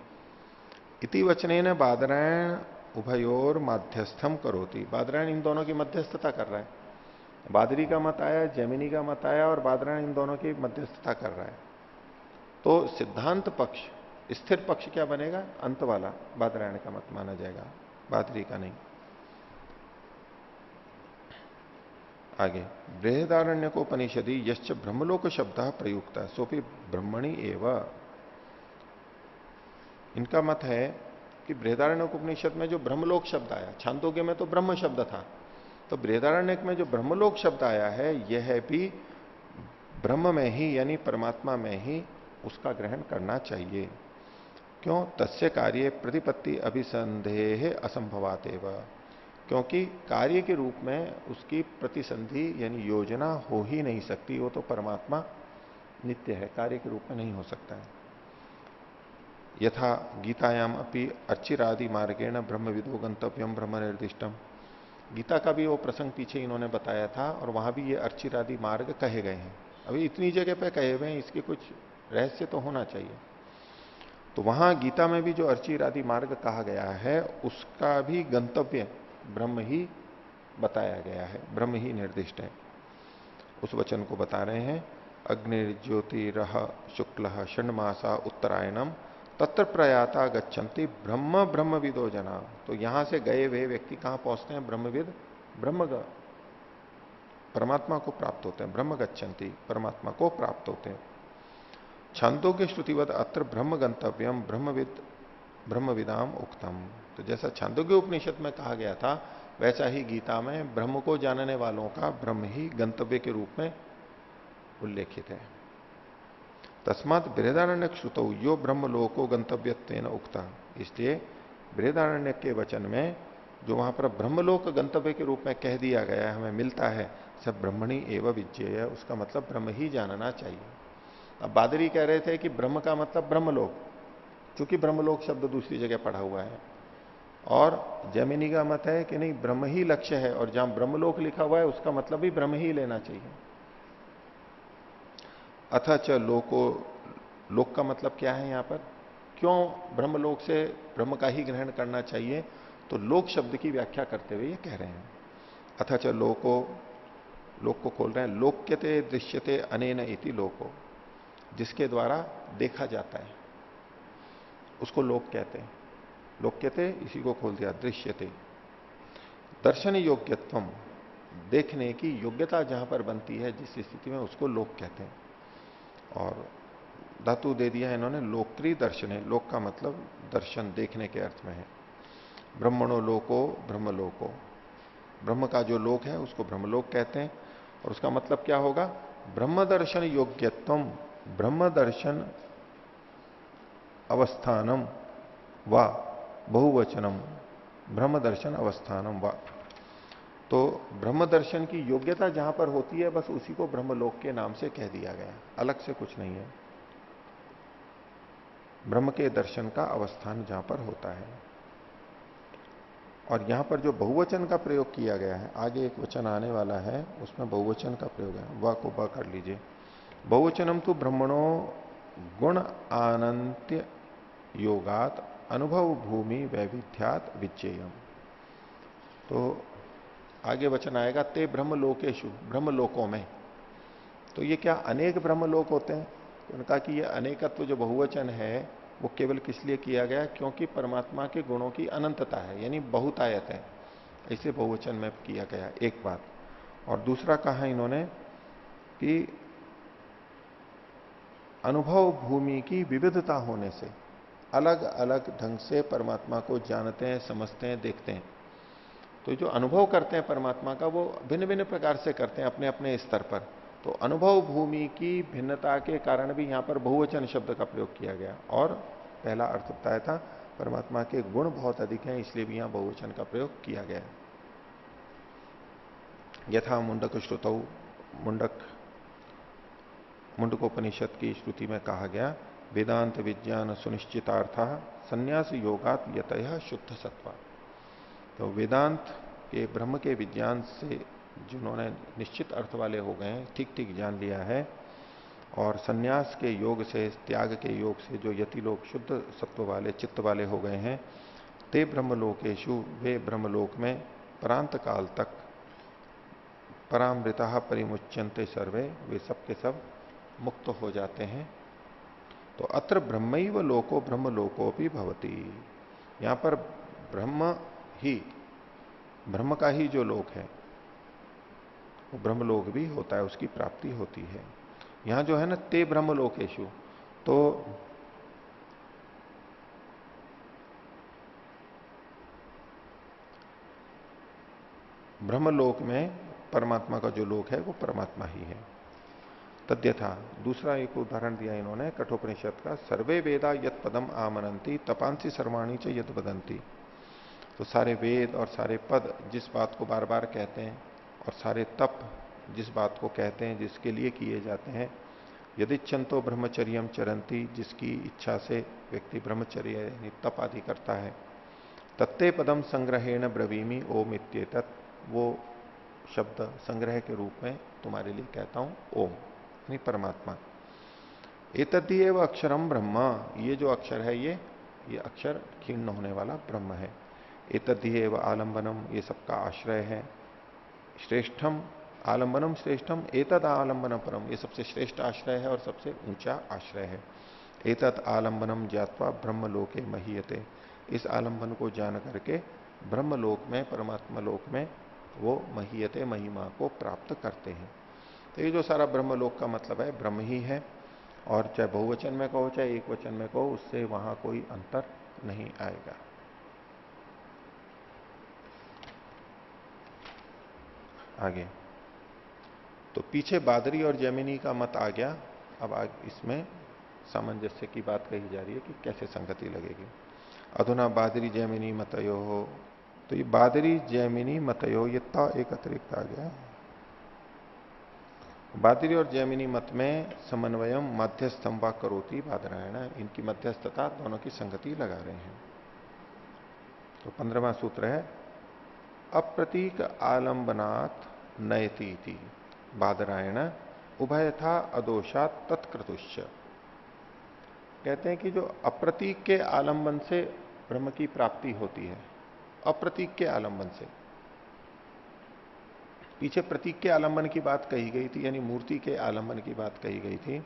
इति वचनेन बादरायण उभयोर माध्यस्थम करोति, बादरायण इन दोनों की मध्यस्थता कर रहा है। बादरी का मत आया, जैमिनी का मत आया, और बादरायण इन दोनों की मध्यस्थता कर रहा है। तो सिद्धांत पक्ष स्थिर पक्ष क्या बनेगा? अंत वाला बादरायण का मत माना जाएगा, बादरी का नहीं। आगे, बृहदारण्यकोपनिषदि यश्च ब्रह्मलोक शब्द प्रयुक्त सोपि ब्रह्मणि एव। इनका मत है कि बृहदारण्यकोपनिषद में जो ब्रह्मलोक शब्द आया, छांदोग्य में तो ब्रह्म शब्द था, तो बृहदारण्यक में जो ब्रह्मलोक शब्द आया है यह भी ब्रह्म में ही यानी परमात्मा में ही उसका ग्रहण करना चाहिए। क्यों? तस्य कार्य प्रतिपत्ति अभिसंदेह असंभवात एवं, क्योंकि कार्य के रूप में उसकी प्रतिसंधि यानी योजना हो ही नहीं सकती, वो तो परमात्मा नित्य है, कार्य के रूप में नहीं हो सकता है। यथा गीतायाम अपि अर्चिरादि मार्गेण ब्रह्म विदो गंतव्यम ब्रह्म निर्दिष्टम, गीता का भी वो प्रसंग पीछे इन्होंने बताया था और वहां भी ये अर्चिरादि मार्ग कहे गए हैं। अभी इतनी जगह पे कहे हुए हैं, इसके कुछ रहस्य तो होना चाहिए। तो वहां गीता में भी जो अर्चिरादि मार्ग कहा गया है उसका भी गंतव्य ब्रह्म ही बताया गया है, ब्रह्म ही निर्दिष्ट है। उस वचन को बता रहे हैं, अग्निर्ज्योतिरह शुक्ल षण्मासा उत्तरायणम तत्र प्रयाता गच्छन्ति ब्रह्म ब्रह्मविदो जना। तो यहां से गए हुए व्यक्ति कहां पहुंचते हैं? ब्रह्मविद, परमात्मा को प्राप्त होते हैं। ब्रह्म गच्छन्ति, परमात्मा को प्राप्त होते हैं। छांदोग्य श्रुतिवत अत्र ब्रह्म गंतव्यम ब्रह्मविदाम उक्तम। तो जैसा छांदोग्य उपनिषद में कहा गया था वैसा ही गीता में ब्रह्म को जानने वालों का ब्रह्म ही गंतव्य के रूप में उल्लेखित है। तस्मात बृहदारण्य श्रुतौ यो ब्रह्मलोको गंतव्यत्वेन उक्ता, इसलिए बृहदारण्य के वचन में जो वहां पर ब्रह्मलोक गंतव्य के रूप में कह दिया गया है, हमें मिलता है, सब ब्रह्मणी एवं विज्ञेय, उसका मतलब ब्रह्म ही जानना चाहिए। अब बादरी कह रहे थे कि ब्रह्म का मतलब ब्रह्मलोक, चूंकि ब्रह्मलोक शब्द दूसरी जगह पढ़ा हुआ है, और जैमिनी का मत है कि नहीं, ब्रह्म ही लक्ष्य है और जहां ब्रह्मलोक लिखा हुआ है उसका मतलब भी ब्रह्म ही लेना चाहिए। अथच लोको, लोक का मतलब क्या है यहां पर? क्यों ब्रह्मलोक से ब्रह्म का ही ग्रहण करना चाहिए? तो लोक शब्द की व्याख्या करते हुए ये कह रहे हैं। अथच लोको, लोक को खोल रहे हैं, लोक्यते दृश्यते अनेन इति लोको, जिसके द्वारा देखा जाता है उसको लोक कहते हैं। लोक्यते, इसी को खोल दिया, दृश्यते, दर्शन योग्यत्वम, देखने की योग्यता जहां पर बनती है जिस स्थिति में, उसको लोक कहते हैं। और धातु दे दिया है इन्होंने लोकत्री दर्शन है, लोक का मतलब दर्शन, देखने के अर्थ में है। ब्रह्मणो लोको ब्रह्मलोको, ब्रह्म का जो लोक है उसको ब्रह्मलोक कहते हैं। और उसका मतलब क्या होगा? ब्रह्म दर्शन योग्यत्वम, ब्रह्म दर्शन अवस्थानम व बहुवचनम, ब्रह्म दर्शन अवस्थानम व, तो ब्रह्म दर्शन की योग्यता जहां पर होती है बस उसी को ब्रह्मलोक के नाम से कह दिया गया, अलग से कुछ नहीं है। ब्रह्म के दर्शन का अवस्थान जहां पर होता है। और यहां पर जो बहुवचन का प्रयोग किया गया है, आगे एक वचन आने वाला है उसमें बहुवचन का प्रयोग है, व को ब कर लीजिए। बहुवचनम तो ब्रह्मणो गुण अनंत्य योगात अनुभव भूमि वैविध्यात विज्ञेयम। तो आगे वचन आएगा, ते ब्रह्मलोकेशु, ब्रह्मलोकों में। तो ये क्या अनेक ब्रह्मलोक होते हैं? तो उनका कि ये अनेकत्व जो बहुवचन है वो केवल किस लिए किया गया? क्योंकि परमात्मा के गुणों की अनंतता है, यानी बहुतायत है, ऐसे बहुवचन में किया गया, एक बात। और दूसरा कहा इन्होंने कि अनुभव भूमि की विविधता होने से, अलग अलग ढंग से परमात्मा को जानते हैं, समझते हैं, देखते हैं। तो जो अनुभव करते हैं परमात्मा का वो भिन्न भिन्न प्रकार से करते हैं अपने अपने स्तर पर। तो अनुभव भूमि की भिन्नता के कारण भी यहां पर बहुवचन शब्द का प्रयोग किया गया। और पहला अर्थ बताया था परमात्मा के गुण बहुत अधिक हैं, इसलिए भी यहां बहुवचन का प्रयोग किया गया। यथा मुंडक श्रुतौ, मुंडकोपनिषद की श्रुति में कहा गया, वेदांत विज्ञान सुनिश्चितार्थ संन्यास योगात यतः शुद्ध सत्वा। तो वेदांत के ब्रह्म के विज्ञान से जिन्होंने निश्चित अर्थ वाले हो गए हैं, ठीक ठीक जान लिया है, और सन्यास के योग से, त्याग के योग से जो यति लोग शुद्ध सत्व वाले, चित्त वाले हो गए हैं, ते ब्रह्मलोकेशु, वे ब्रह्मलोक में परांत काल तक परामृता परिमुच्यंते सर्वे, वे सब के सब मुक्त हो जाते हैं। तो अत्र ब्रह्मैव लोको ब्रह्म लोको भी भवती, यहां पर ब्रह्म ही, ब्रह्म का ही जो लोक है वो ब्रह्मलोक भी होता है, उसकी प्राप्ति होती है। यहां जो है ना ते ब्रह्मलोकेशु, तो ब्रह्मलोक में परमात्मा का जो लोक है वो परमात्मा ही है। तद्यथा दूसरा एक उदाहरण दिया इन्होंने कठोपनिषद का, सर्वे वेदा यत पदम आमनंती तपांसी सर्वाणी च यद बदंती। तो सारे वेद और सारे पद जिस बात को बार बार कहते हैं और सारे तप जिस बात को कहते हैं, जिसके लिए किए जाते हैं, यदि चंतो ब्रह्मचर्यम चरंती, जिसकी इच्छा से व्यक्ति ब्रह्मचर्य तप आदि करता है, तत्ते पदम संग्रहेण ब्रवीमी ओम इत्येतत्, वो शब्द संग्रह के रूप में तुम्हारे लिए कहता हूं ओम, यानी परमात्मा। एतद्दी एव अक्षरम ब्रह्म, ये जो अक्षर है ये अक्षर क्षीण होने वाला ब्रह्म है। एतद्दी एव आलंबनम, ये सबका आश्रय है। श्रेष्ठम आलंबनम श्रेष्ठम, एतद आलंबन परम, ये सबसे श्रेष्ठ आश्रय है और सबसे ऊंचा आश्रय है। एतद आलंबनम ज्ञात्वा ब्रह्मलोके महीयते, इस आलंबन को जान करके ब्रह्मलोक में, परमात्मा लोक में वो महीयते, महिमा को प्राप्त करते हैं। तो ये जो सारा ब्रह्मलोक का मतलब है ब्रह्म ही है, और चाहे बहुवचन में कहो चाहे एक वचन में कहो, उससे वहां कोई अंतर नहीं आएगा। आगे तो पीछे बादरी और जैमिनी का मत आ गया, अब इसमें सामंजस्य की बात कही जा रही है कि कैसे संगति लगेगी। अधुना बादरी जैमिनी मतयो हो, तो ये बादरी जैमिनी मतयो, ये ता एक अतिरिक्त आ गया। बादरी और जैमिनी मत में समन्वयम मध्यस्थम व करोति बादरायण, इनकी मध्यस्थता दोनों की संगति लगा रहे हैं। तो 15वां सूत्र है, अप्रतीक आलंबनात् नयति बादरायण उभयथा अदोषात तत्कृतुश्च। कहते हैं कि जो अप्रतीक के आलंबन से ब्रह्म की प्राप्ति होती है, अप्रतीक के आलंबन से, पीछे प्रतीक के आलंबन की बात कही गई थी, यानी मूर्ति के आलंबन की बात कही गई थी।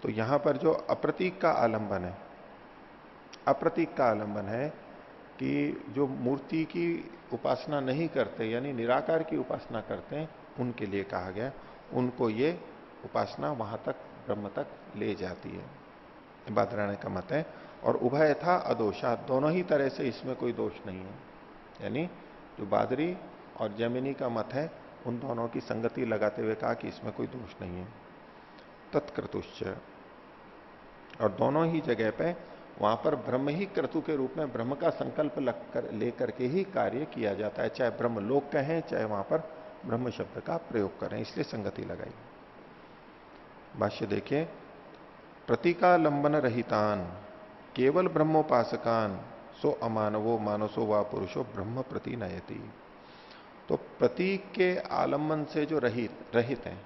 तो यहां पर जो अप्रतीक का आलंबन है, अप्रतीक का आलंबन है कि जो मूर्ति की उपासना नहीं करते, यानी निराकार की उपासना करते हैं, उनके लिए कहा गया, उनको ये उपासना वहां तक, ब्रह्म तक ले जाती है। बादरायण का मत है। और उभय था अदोषा, दोनों ही तरह से इसमें कोई दोष नहीं है। यानी जो बादरी और जैमिनी का मत है, उन दोनों की संगति लगाते हुए कहा कि इसमें कोई दोष नहीं है। तत्क्रतुश्च, और दोनों ही जगह पे वहां पर ब्रह्म ही क्रतु के रूप में ब्रह्म का संकल्प लेकर के ही कार्य किया जाता है, चाहे ब्रह्म लोक कहें चाहे वहां पर ब्रह्म शब्द का प्रयोग करें, इसलिए संगति लगाई। भाष्य देखिए, प्रतीकालंबन रहितान केवल ब्रह्मोपासकान सो अमानवो मानसो व पुरुषो ब्रह्म प्रति नयति। तो प्रतीक के आलंबन से जो रहित हैं,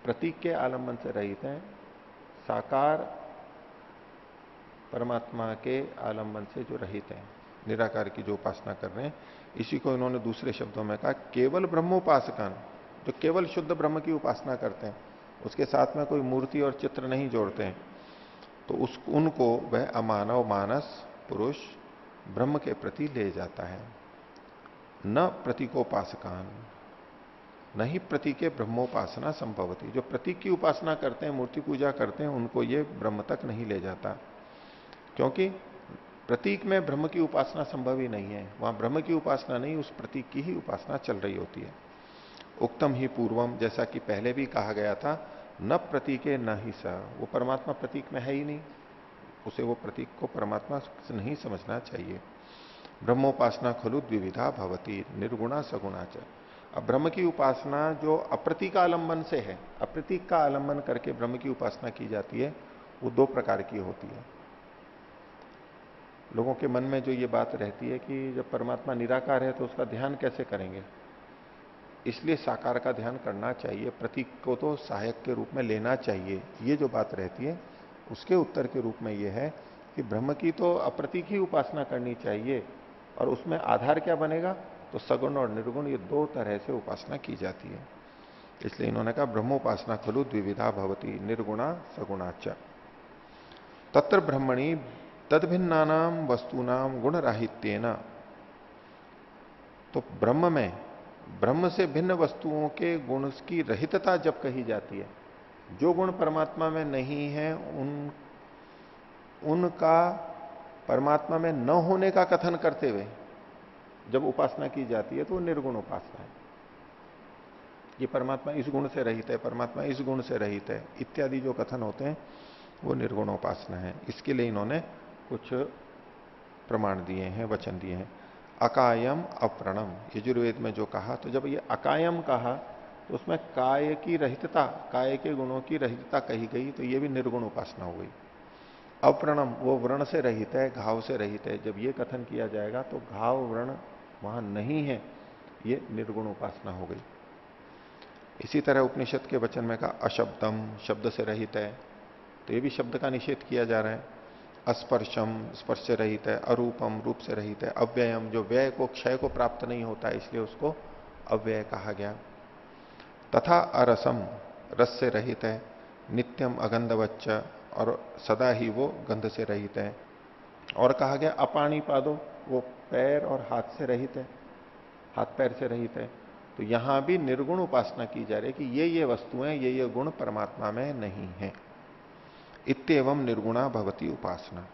प्रतीक के आलंबन से रहित हैं, साकार परमात्मा के आलंबन से जो रहित हैं, निराकार की जो उपासना कर रहे हैं, इसी को इन्होंने दूसरे शब्दों में कहा केवल ब्रह्मोपासकान, जो केवल शुद्ध ब्रह्म की उपासना करते हैं, उसके साथ में कोई मूर्ति और चित्र नहीं जोड़ते हैं, तो उनको वह अमानव मानस पुरुष ब्रह्म के प्रति ले जाता है। न प्रतीकोपासकान, न ही प्रतीके ब्रह्मोपासना संभवती, जो प्रतीक की उपासना करते हैं, मूर्ति पूजा करते हैं, उनको ये ब्रह्म तक नहीं ले जाता, क्योंकि प्रतीक में ब्रह्म की उपासना संभव ही नहीं है। वहां ब्रह्म की उपासना नहीं, उस प्रतीक की ही उपासना चल रही होती है। उक्तम ही पूर्वम, जैसा कि पहले भी कहा गया था, न प्रतीके न ही सा, वो परमात्मा प्रतीक में है ही नहीं, उसे वो प्रतीक को परमात्मा नहीं समझना चाहिए। ब्रह्मोपासना खलु द्विविधा भवती निर्गुणा सगुणा च। अब ब्रह्म की उपासना जो अप्रतीक आलंबन से है, अप्रतीक का आलंबन करके ब्रह्म की उपासना की जाती है, वो दो प्रकार की होती है। लोगों के मन में जो ये बात रहती है कि जब परमात्मा निराकार है तो उसका ध्यान कैसे करेंगे, इसलिए साकार का ध्यान करना चाहिए, प्रतीक को तो सहायक के रूप में लेना चाहिए, ये जो बात रहती है, उसके उत्तर के रूप में यह है कि ब्रह्म की तो अप्रतीक ही उपासना करनी चाहिए, और उसमें आधार क्या बनेगा, तो सगुण और निर्गुण, ये दो तरह से उपासना की जाती है। इसलिए इन्होंने कहा ब्रह्मोपासना खलु द्विविधा भवती निर्गुणा सगुणाच। तत्र ब्रह्मणि तद्भिन्नानाम वस्तुनाम गुण राहित्येन, तो ब्रह्म में ब्रह्म से भिन्न वस्तुओं के गुण की रहितता जब कही जाती है, जो गुण परमात्मा में नहीं है उनका परमात्मा में न होने का कथन करते हुए जब उपासना की जाती है तो वो निर्गुण उपासना है। ये परमात्मा इस गुण से रहित है, परमात्मा इस गुण से रहित है इत्यादि जो कथन होते हैं वो निर्गुण उपासना है। इसके लिए इन्होंने कुछ प्रमाण दिए हैं, वचन दिए हैं। अकायम अप्रणम, यजुर्वेद में जो कहा, तो जब ये अकायम कहा तो उसमें काय की रहितता, काय के गुणों की रहितता कही गई, तो ये भी निर्गुण उपासना हो गई। अप्रणम, वो व्रण से रहित है, घाव से रहित है, जब ये कथन किया जाएगा तो घाव व्रण वहां नहीं है, ये निर्गुण उपासना हो गई। इसी तरह उपनिषद के वचन में कहा अशब्दम, शब्द से रहित है, तो ये भी शब्द का निषेध किया जा रहा है। अस्पर्शम, स्पर्श से रहित है। अरूपम, रूप से रहित है। अव्ययम, जो व्यय को, क्षय को प्राप्त नहीं होता है इसलिए उसको अव्यय कहा गया। तथा अरसम, रस से रहित है। नित्यम अगंधवच्च, और सदा ही वो गंध से रहित है। और कहा गया अपाणिपादो, वो पैर और हाथ से रहित है, हाथ पैर से रहित है। तो यहां भी निर्गुण उपासना की जा रही है कि ये वस्तुएं, ये गुण परमात्मा में नहीं है। इत्येवं निर्गुणा भवती उपासना।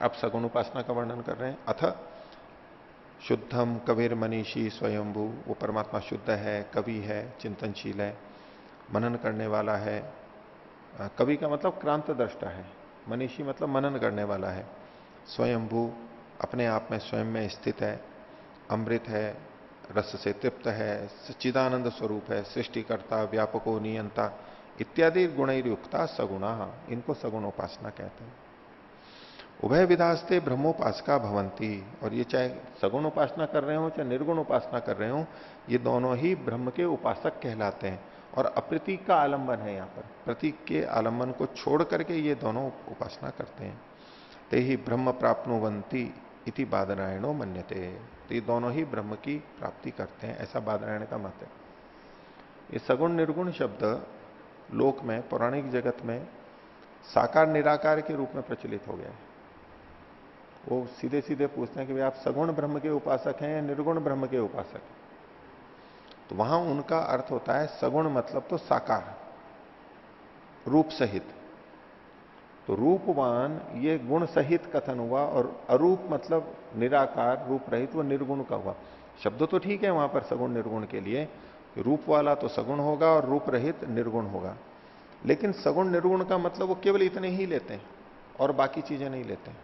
अब सगुण उपासना का वर्णन कर रहे हैं। अथ शुद्धम कविर मनीषी स्वयंभू, वो परमात्मा शुद्ध है, कवि है, चिंतनशील है, मनन करने वाला है। कवि का मतलब क्रांत दृष्टा है, मनीषी मतलब मनन करने वाला है। स्वयंभू, अपने आप में स्वयं में स्थित है। अमृत है, रस से तृप्त है, सच्चिदानंद स्वरूप है, सृष्टिकर्ता, व्यापको, नियंता इत्यादि गुणयुक्ता सगुणा, इनको सगुण उपासना कहते हैं। उभय विधास्ते ब्रह्मोपासका भवंती, और ये चाहे सगुण उपासना कर रहे हो चाहे निर्गुण उपासना कर रहे हो, ये दोनों ही ब्रह्म के उपासक कहलाते हैं। और अप्रतीक का आलंबन है यहां पर, प्रतीक के आलंबन को छोड़ करके ये दोनों उपासना करते हैं। ते ही ब्रह्म प्राप्नुवंती इति बादरायणो मन्यते, तो ये दोनों ही ब्रह्म की प्राप्ति करते हैं, ऐसा बादरायण का मत है। ये सगुण निर्गुण शब्द लोक में, पौराणिक जगत में साकार निराकार के रूप में प्रचलित हो गया है। वो सीधे सीधे पूछते हैं कि भाई आप सगुण ब्रह्म के उपासक हैं या निर्गुण ब्रह्म के उपासक हैं? तो वहां उनका अर्थ होता है सगुण मतलब तो साकार, रूप सहित। तो रूपवान ये गुण सहित कथन हुआ, और अरूप मतलब निराकार, रूप रहित, वो निर्गुण का हुआ। शब्द तो ठीक है वहां पर सगुण निर्गुण के लिए, रूप वाला तो सगुण होगा और रूप रहित निर्गुण होगा। लेकिन सगुण निर्गुण का मतलब वो केवल इतने ही लेते हैं और बाकी चीजें नहीं लेते हैं।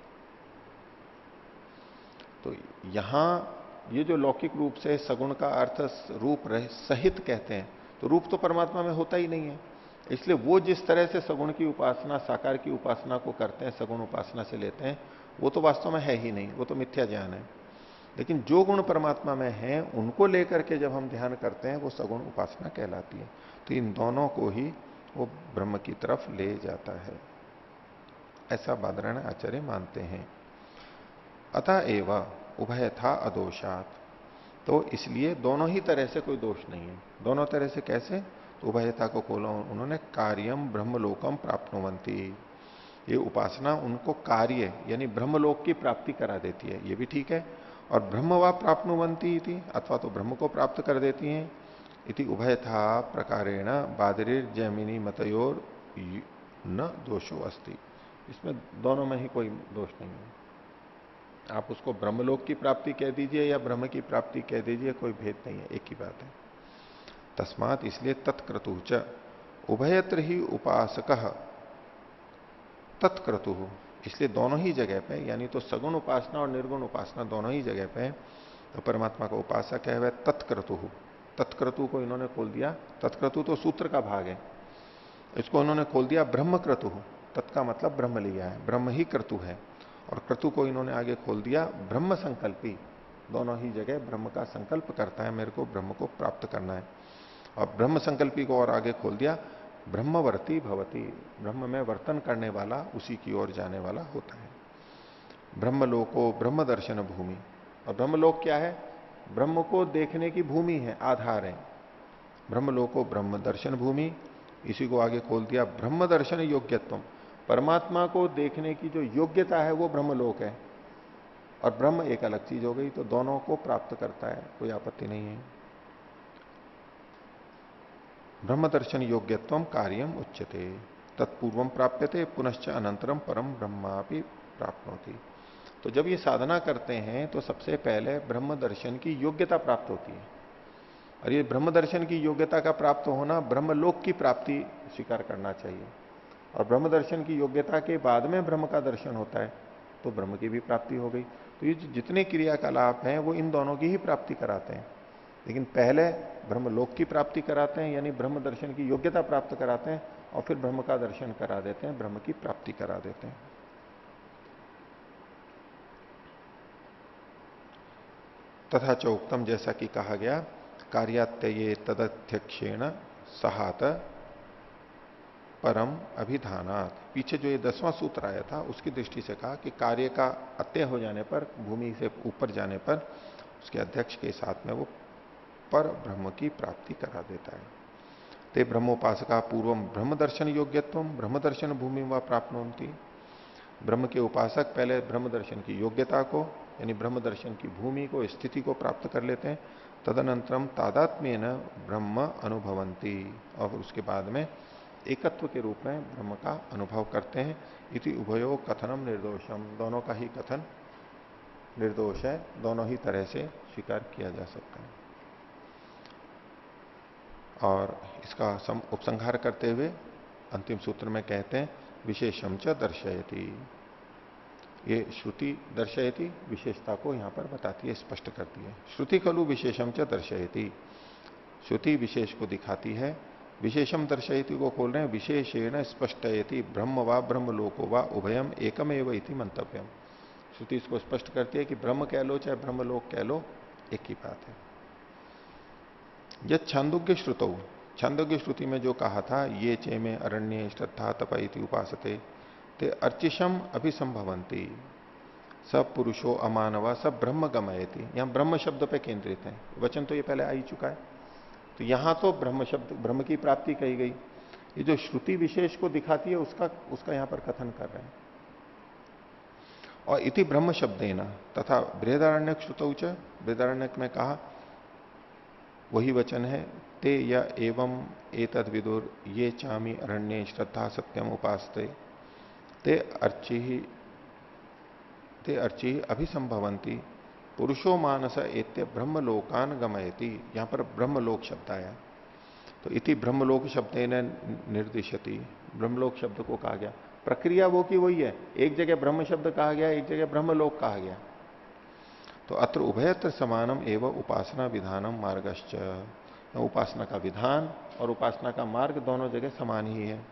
तो यहां ये जो लौकिक रूप से सगुण का अर्थ रूप सहित कहते हैं, तो रूप तो परमात्मा में होता ही नहीं है, इसलिए वो जिस तरह से सगुण की उपासना, साकार की उपासना को करते हैं, सगुण उपासना से लेते हैं, वो तो वास्तव में है ही नहीं, वो तो मिथ्या ज्ञान है। लेकिन जो गुण परमात्मा में है उनको लेकर के जब हम ध्यान करते हैं वो सगुण उपासना कहलाती है। तो इन दोनों को ही वो ब्रह्म की तरफ ले जाता है, ऐसा बादरायण आचार्य मानते हैं। अतएव उभयथा अदोषात, तो इसलिए दोनों ही तरह से कोई दोष नहीं है। दोनों तरह से कैसे? तो उभयथा को खोला उन्होंने, कार्यम ब्रह्मलोकम प्राप्नुवंती, ये उपासना उनको कार्य यानी ब्रह्मलोक की प्राप्ति करा देती है, ये भी ठीक है। और ब्रह्म वा प्राप्नुवंती थी, अथवा तो ब्रह्म को प्राप्त कर देती हैं। इति उभयथा प्रकारेण बादरीर जैमिनी मतयोर न दोषो अस्ति, इसमें दोनों में ही कोई दोष नहीं है। आप उसको ब्रह्मलोक की प्राप्ति कह दीजिए या ब्रह्म की प्राप्ति कह दीजिए, कोई भेद नहीं है, एक ही बात है। तस्मात, इसलिए तत्क्रतु च उभयत्र ही उपासक तत्क्रतु, इसलिए दोनों ही जगह पे, यानी तो सगुण उपासना और निर्गुण उपासना दोनों ही जगह पे तो परमात्मा का उपासक है वह तत्क्रतु। तत्क्रतु को इन्होंने खोल दिया, तत्क्रतु तो सूत्र का भाग है, इसको उन्होंने खोल दिया ब्रह्मक्रतु। तत् का मतलब ब्रह्म लिया है, ब्रह्म ही क्रतु है। और क्रतु को इन्होंने आगे खोल दिया ब्रह्म संकल्पी, दोनों ही जगह ब्रह्म का संकल्प करता है, मेरे को ब्रह्म को प्राप्त करना है। और ब्रह्म संकल्पी को और आगे खोल दिया ब्रह्मवर्ती भवती, ब्रह्म में वर्तन करने वाला, उसी की ओर जाने वाला होता है। ब्रह्मलोको ब्रह्म दर्शन भूमि, और ब्रह्मलोक क्या है? ब्रह्म को देखने की भूमि है, आधार है। ब्रह्मलोको ब्रह्म दर्शन भूमि, इसी को आगे खोल दिया ब्रह्म दर्शन योग्यत्व। परमात्मा को देखने की जो योग्यता है वो ब्रह्मलोक है, और ब्रह्म एक अलग चीज हो गई, तो दोनों को प्राप्त करता है, कोई आपत्ति नहीं है। ब्रह्म दर्शन योग्यत्व कार्यम उच्यते तत्पूर्वम प्राप्यते पुनश्च अनंतरम परम ब्रह्मापि प्राप्नोति। तो जब ये साधना करते हैं तो सबसे पहले ब्रह्म दर्शन की योग्यता प्राप्त होती है, और ये ब्रह्म दर्शन की योग्यता का प्राप्त होना ब्रह्मलोक की प्राप्ति स्वीकार करना चाहिए। और ब्रह्म दर्शन की योग्यता के बाद में ब्रह्म का दर्शन होता है तो ब्रह्म की भी प्राप्ति हो गई। तो ये जितने क्रियाकलाप हैं वो इन दोनों की ही प्राप्ति कराते हैं, लेकिन पहले ब्रह्मलोक की प्राप्ति कराते हैं, यानी ब्रह्म दर्शन की योग्यता प्राप्त कराते हैं, और फिर ब्रह्म का दर्शन करा देते हैं, ब्रह्म की प्राप्ति करा देते हैं। तथा चौक्तम, जैसा कि कहा गया, कार्यात्यये तदध्यक्षेण सहात परम अभिधानात। पीछे जो ये 10वां सूत्र आया था उसकी दृष्टि से कहा कि कार्य का अत्यय हो जाने पर, भूमि से ऊपर जाने पर, उसके अध्यक्ष के साथ में वो पर ब्रह्म की प्राप्ति करा देता है। ते ब्रह्मोपासका पूर्वम ब्रह्म दर्शन योग्यत्व ब्रह्म दर्शन भूमि व प्राप्नोन्ति। ब्रह्म के उपासक पहले ब्रह्म दर्शन की योग्यता को, यानी ब्रह्म दर्शन की भूमि को, स्थिति को प्राप्त कर लेते हैं। तदनंतरम तादात्म्येन ब्रह्म अनुभवंती, और उसके बाद में एकत्व के रूप में ब्रह्म का अनुभव करते हैं। इति उभयो कथनम निर्दोषम, दोनों का ही कथन निर्दोष है, दोनों ही तरह से स्वीकार किया जा सकता है। और इसका उपसंहार करते हुए अंतिम सूत्र में कहते हैं विशेषम च दर्शयति। ये श्रुति दर्शयति विशेषता को यहां पर बताती है, स्पष्ट करती है। श्रुति खलु विशेषम च दर्शयति, श्रुति विशेष को दिखाती है। विशेषम दर्शयति को खोल रहे हैं विशेषेण स्पष्टयति ब्रह्म वा ब्रह्म लोको वा उभयम एकमेव इति मंतव्यम। श्रुति इसको स्पष्ट करती है कि ब्रह्म कह लो चाहे ब्रह्मलोक कह लो, एक ही बात है। यह छांदोग्य श्रुतौ, छांदोग्य श्रुति में जो कहा था, ये चे में अरण्य श्रद्धा तप इति उपासते ते अर्चिषम अभिसंभवंती सब पुरुषो अमानवा सब ब्रह्म गमयति। यहां ब्रह्म शब्द पे केंद्रित है, वचन तो ये पहले आ ही चुका है। तो यहां तो ब्रह्म शब्द, ब्रह्म की प्राप्ति कही गई। ये जो श्रुति विशेष को दिखाती है उसका यहां पर कथन कर रहे हैं। और इति ब्रह्म शब्देन तथा बृहदारण्यक श्रुतौ च, बृहदारण्यक में कहा वही वचन है, ते या एवं एतद विदुर ये चामी अरण्ये श्रद्धा सत्यम उपासते ते अर्ची अभिसंभवंती पुरुषो मानस एत्य ब्रह्मलोकान गमयति। यहां पर ब्रह्मलोक शब्द आया, तो इति ब्रह्मलोक शब्द निर्दिशति, ब्रह्मलोक शब्द को कहा गया। प्रक्रिया वो की वही है, एक जगह ब्रह्म शब्द कहा गया, एक जगह ब्रह्मलोक कहा गया। तो अत्र उभयत्र समानम एवं उपासना विधानम मार्गश्च, उपासना का विधान और उपासना का मार्ग दोनों जगह समान ही है।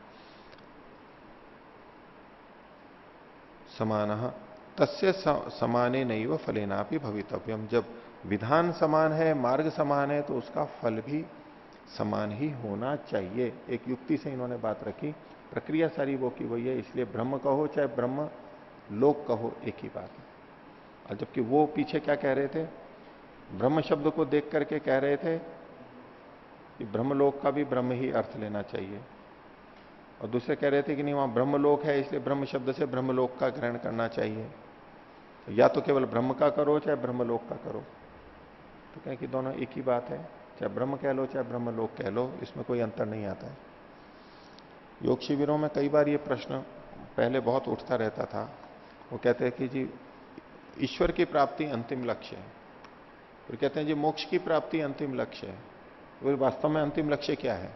समान तस्य समाने नैव फलेनापि भवितव्यम, जब विधान समान है, मार्ग समान है, तो उसका फल भी समान ही होना चाहिए। एक युक्ति से इन्होंने बात रखी, प्रक्रिया सारी वो की वही है, इसलिए ब्रह्म कहो चाहे ब्रह्म लोक कहो, एक ही बात है। और जबकि वो पीछे क्या कह रहे थे, ब्रह्म शब्द को देख करके कह रहे थे कि ब्रह्मलोक का भी ब्रह्म ही अर्थ लेना चाहिए, और दूसरे कह रहे थे कि नहीं वहां ब्रह्मलोक है इसलिए ब्रह्म शब्द से ब्रह्मलोक का ग्रहण करना चाहिए। तो या तो केवल ब्रह्म का करो चाहे ब्रह्मलोक का करो, तो कहें कि दोनों एक ही बात है, चाहे ब्रह्म कह लो चाहे ब्रह्मलोक कह लो, इसमें कोई अंतर नहीं आता है। योग शिविरों में कई बार ये प्रश्न पहले बहुत उठता रहता था। वो कहते हैं कि जी ईश्वर की प्राप्ति अंतिम लक्ष्य है, फिर कहते हैं जी मोक्ष की प्राप्ति अंतिम लक्ष्य है। वो वास्तव में अंतिम लक्ष्य क्या है?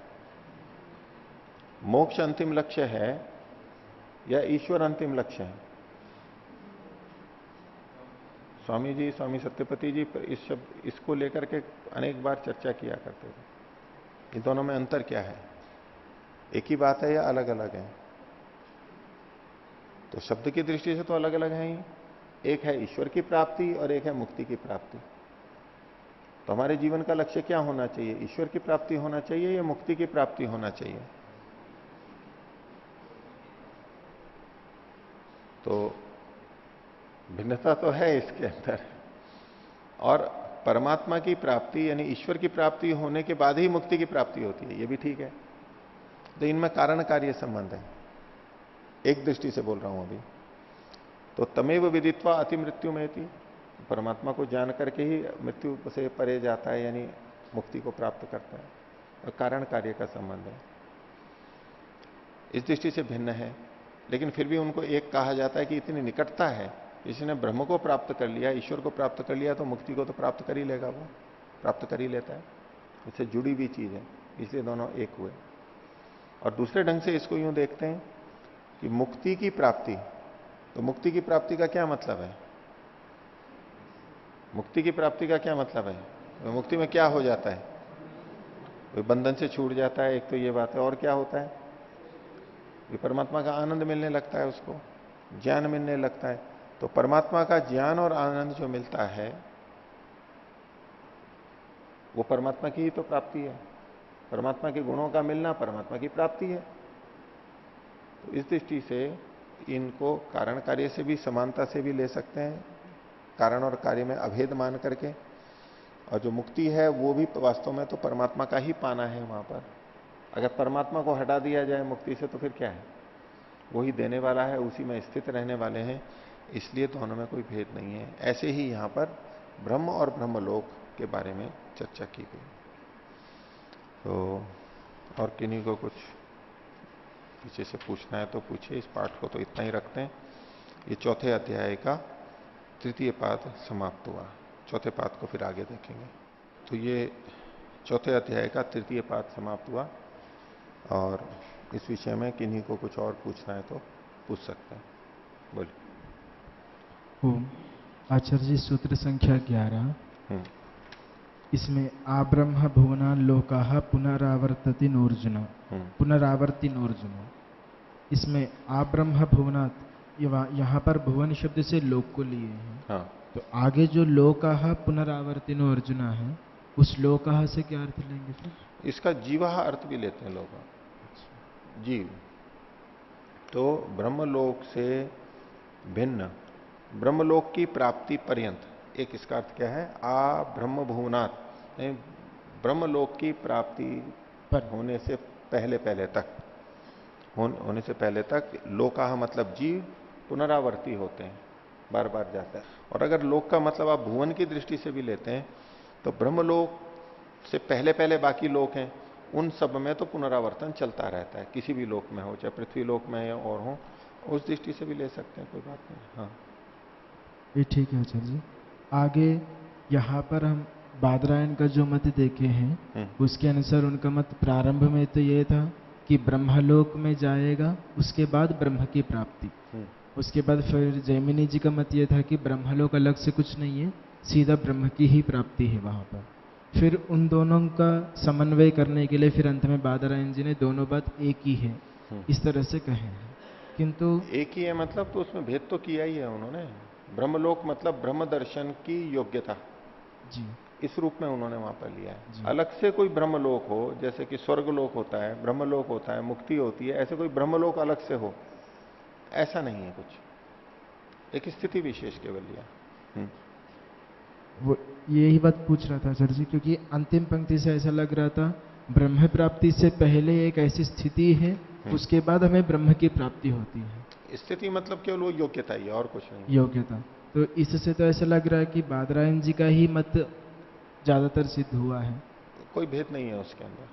मोक्ष अंतिम लक्ष्य है या ईश्वर अंतिम लक्ष्य है? स्वामी जी, स्वामी सत्यपति जी इसको लेकर के अनेक बार चर्चा किया करते थे। इन दोनों में अंतर क्या है? एक ही बात है या अलग अलग है? तो शब्द की दृष्टि से तो अलग अलग है ही। एक है ईश्वर की प्राप्ति और एक है मुक्ति की प्राप्ति। तो हमारे जीवन का लक्ष्य क्या होना चाहिए? ईश्वर की प्राप्ति होना चाहिए या मुक्ति की प्राप्ति होना चाहिए? तो भिन्नता तो है इसके अंदर। और परमात्मा की प्राप्ति यानी ईश्वर की प्राप्ति होने के बाद ही मुक्ति की प्राप्ति होती है, ये भी ठीक है। तो इनमें कारण कार्य संबंध है, एक दृष्टि से बोल रहा हूं अभी। तो तमेव विदित्वा अति मृत्यु में थी, परमात्मा को जान करके ही मृत्यु से परे जाता है, यानी मुक्ति को प्राप्त करता है, और कारण कार्य का संबंध है, इस दृष्टि से भिन्न है। लेकिन फिर भी उनको एक कहा जाता है कि इतनी निकटता है, किसी ने ब्रह्म को प्राप्त कर लिया, ईश्वर को प्राप्त कर लिया, तो मुक्ति को तो प्राप्त कर ही लेगा, वो प्राप्त कर ही लेता है, इससे जुड़ी हुई चीज है, इसलिए दोनों एक हुए। और दूसरे ढंग से इसको यूं देखते हैं कि मुक्ति की प्राप्ति, तो मुक्ति की प्राप्ति का क्या मतलब है? मुक्ति की प्राप्ति का क्या मतलब है? तो मुक्ति में क्या हो जाता है? कोई बंधन से छूट जाता है, एक तो ये बात है, और क्या होता है? ये परमात्मा का आनंद मिलने लगता है, उसको ज्ञान मिलने लगता है। तो परमात्मा का ज्ञान और आनंद जो मिलता है वो परमात्मा की ही तो प्राप्ति है, परमात्मा के गुणों का मिलना परमात्मा की प्राप्ति है। तो इस दृष्टि से इनको कारण कार्य से भी समानता से भी ले सकते हैं, कारण और कार्य में अभेद मान करके। और जो मुक्ति है वो भी वास्तव में तो परमात्मा का ही पाना है वहां पर। अगर परमात्मा को हटा दिया जाए मुक्ति से तो फिर क्या है? वही देने वाला है, उसी में स्थित रहने वाले हैं, इसलिए दोनों में कोई भेद नहीं है। ऐसे ही यहां पर ब्रह्म और ब्रह्मलोक के बारे में चर्चा की गई। तो और किन्हीं को कुछ पीछे से पूछना है तो पूछिए, इस पाठ को तो इतना ही रखते हैं। ये चौथे अध्याय का तृतीय पाद समाप्त हुआ, चौथे पाद को फिर आगे देखेंगे। तो ये चौथे अध्याय का तृतीय पाद समाप्त हुआ, और इस विषय में किन्हीं को कुछ और पूछना है तो पूछ सकते हैं, बोलिए। ओम। आचार्य जी, सूत्र संख्या 11, इसमें आब्रह्म भुवना लोकाः पुनरावर्तति नोर्जुन, पुनरावर्ति नोर्जुन, इसमें आब्रह्म भुवनात्, यहाँ पर भुवन शब्द से लोक को लिए हैं। हाँ। तो आगे जो लोकाः पुनरावर्ति नोर्जुन है, उस लोकाः से क्या अर्थ लेंगे फिर? इसका जीवा अर्थ भी लेते हैं लोग, जीव। तो ब्रह्मलोक से भिन्न ब्रह्मलोक की प्राप्ति पर्यंत, एक इसका अर्थ क्या है? आ ब्रह्म भुवनात्, ब्रह्मलोक की प्राप्ति पर होने से पहले पहले तक, होने से पहले तक लोकाः मतलब जीव पुनरावर्ती होते हैं, बार बार जाता है। और अगर लोक का मतलब आप भुवन की दृष्टि से भी लेते हैं तो ब्रह्मलोक से पहले पहले बाकी लोक हैं, उन सब में तो पुनरावर्तन चलता रहता है, किसी भी लोक में हो, चाहे पृथ्वी लोक में या और हो, उस दृष्टि से भी ले सकते हैं, कोई बात नहीं। हाँ, ये ठीक है आचार्य जी। आगे यहाँ पर हम बादरायण का जो मत देखे हैं, उसके अनुसार उनका मत प्रारंभ में तो ये था कि ब्रह्मलोक में जाएगा, उसके बाद ब्रह्म की प्राप्ति। उसके बाद फिर जैमिनी जी का मत ये था कि ब्रह्मलोक अलग से कुछ नहीं है, सीधा ब्रह्म की ही प्राप्ति है वहां पर। फिर उन दोनों का समन्वय करने के लिए फिर अंत में बादरायण जी ने दोनों बात एक ही है इस तरह से कहे हैं। किंतु एक ही है मतलब तो उसमें भेद तो किया ही है उन्होंने। ब्रह्मलोक मतलब ब्रह्म दर्शन की योग्यता जी, इस रूप में उन्होंने वहां पर लिया है। अलग से कोई ब्रह्मलोक हो, जैसे कि स्वर्गलोक होता है, ब्रह्मलोक होता है, मुक्ति होती है, ऐसे कोई ब्रह्मलोक अलग से हो, ऐसा नहीं है कुछ, एक स्थिति विशेष केवल लिया। वो यही बात पूछ रहा था सर जी, क्योंकि अंतिम पंक्ति से ऐसा लग रहा था ब्रह्म प्राप्ति से पहले एक ऐसी स्थिति है, उसके बाद हमें ब्रह्म की प्राप्ति होती है। स्थिति मतलब केवल वो योग्यता ही है, और कुछ नहीं। योग्यता। तो इससे तो ऐसा लग रहा है कि बादरायण जी का ही मत ज्यादातर सिद्ध हुआ है। कोई भेद नहीं है उसके अंदर,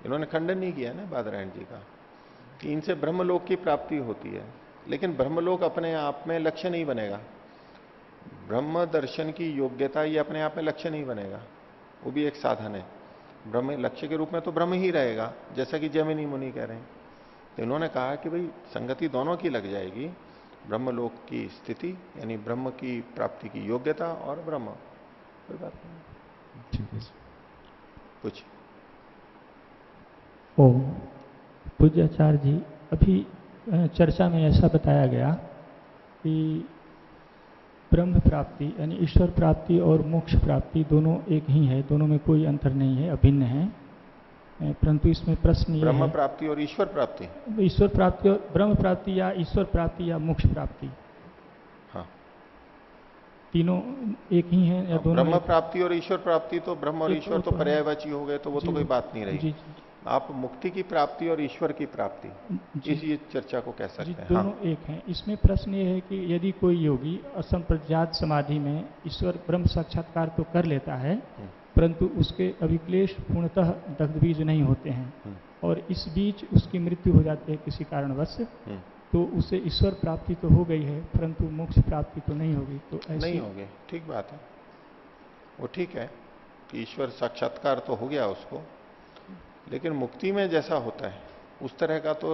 इन्होंने खंडन नहीं किया ना बादरायण जी का कि इनसे ब्रह्मलोक की प्राप्ति होती है, लेकिन ब्रह्मलोक अपने आप में लक्ष्य नहीं बनेगा। ब्रह्म दर्शन की योग्यता ये अपने आप में लक्ष्य नहीं बनेगा, वो भी एक साधन है। ब्रह्म लक्ष्य के रूप में तो ब्रह्म ही रहेगा, जैसा कि जैमिनी मुनि कह रहे हैं। तो इन्होंने कहा कि भाई संगति दोनों की लग जाएगी, ब्रह्मलोक की स्थिति यानी ब्रह्म की प्राप्ति की योग्यता और ब्रह्म, कोई बात नहीं। ठीक है कुछ ओम। पूज्य आचार्य जी, अभी चर्चा में ऐसा बताया गया कि ब्रह्म प्राप्ति यानी ईश्वर प्राप्ति और मोक्ष प्राप्ति दोनों एक ही है, दोनों में कोई अंतर नहीं है, अभिन्न है। परंतु इसमें प्रश्न ये है, ब्रह्म प्राप्ति और ईश्वर प्राप्ति, ईश्वर प्राप्ति और ब्रह्म प्राप्ति या ईश्वर प्राप्ति या मोक्ष प्राप्ति, हाँ, तीनों एक ही है या दोनों? ब्रह्म प्राप्ति और ईश्वर प्राप्ति तो ब्रह्म और ईश्वर तो पर्यायवाची हो गए, तो वो तो कोई बात नहीं रही। जी, आप मुक्ति की प्राप्ति और ईश्वर की प्राप्ति जी। इस ये चर्चा को कह जी, सकते हैं। दोनों हाँ। एक हैं। इसमें प्रश्न ये है कि यदि कोई योगी असंप्रज्ञात समाधि में ईश्वर ब्रह्म साक्षात्कार तो कर लेता है, परंतु उसके अभिक्लेश पूर्णतः दग्धबीज नहीं होते हैं और इस बीच उसकी मृत्यु हो जाती है किसी कारणवश, तो उसे ईश्वर प्राप्ति तो हो गई है परंतु मोक्ष प्राप्ति तो नहीं होगी, तो ऐसी नहीं होगी। ठीक बात है, वो ठीक है कि ईश्वर साक्षात्कार तो हो गया उसको, लेकिन मुक्ति में जैसा होता है उस तरह का तो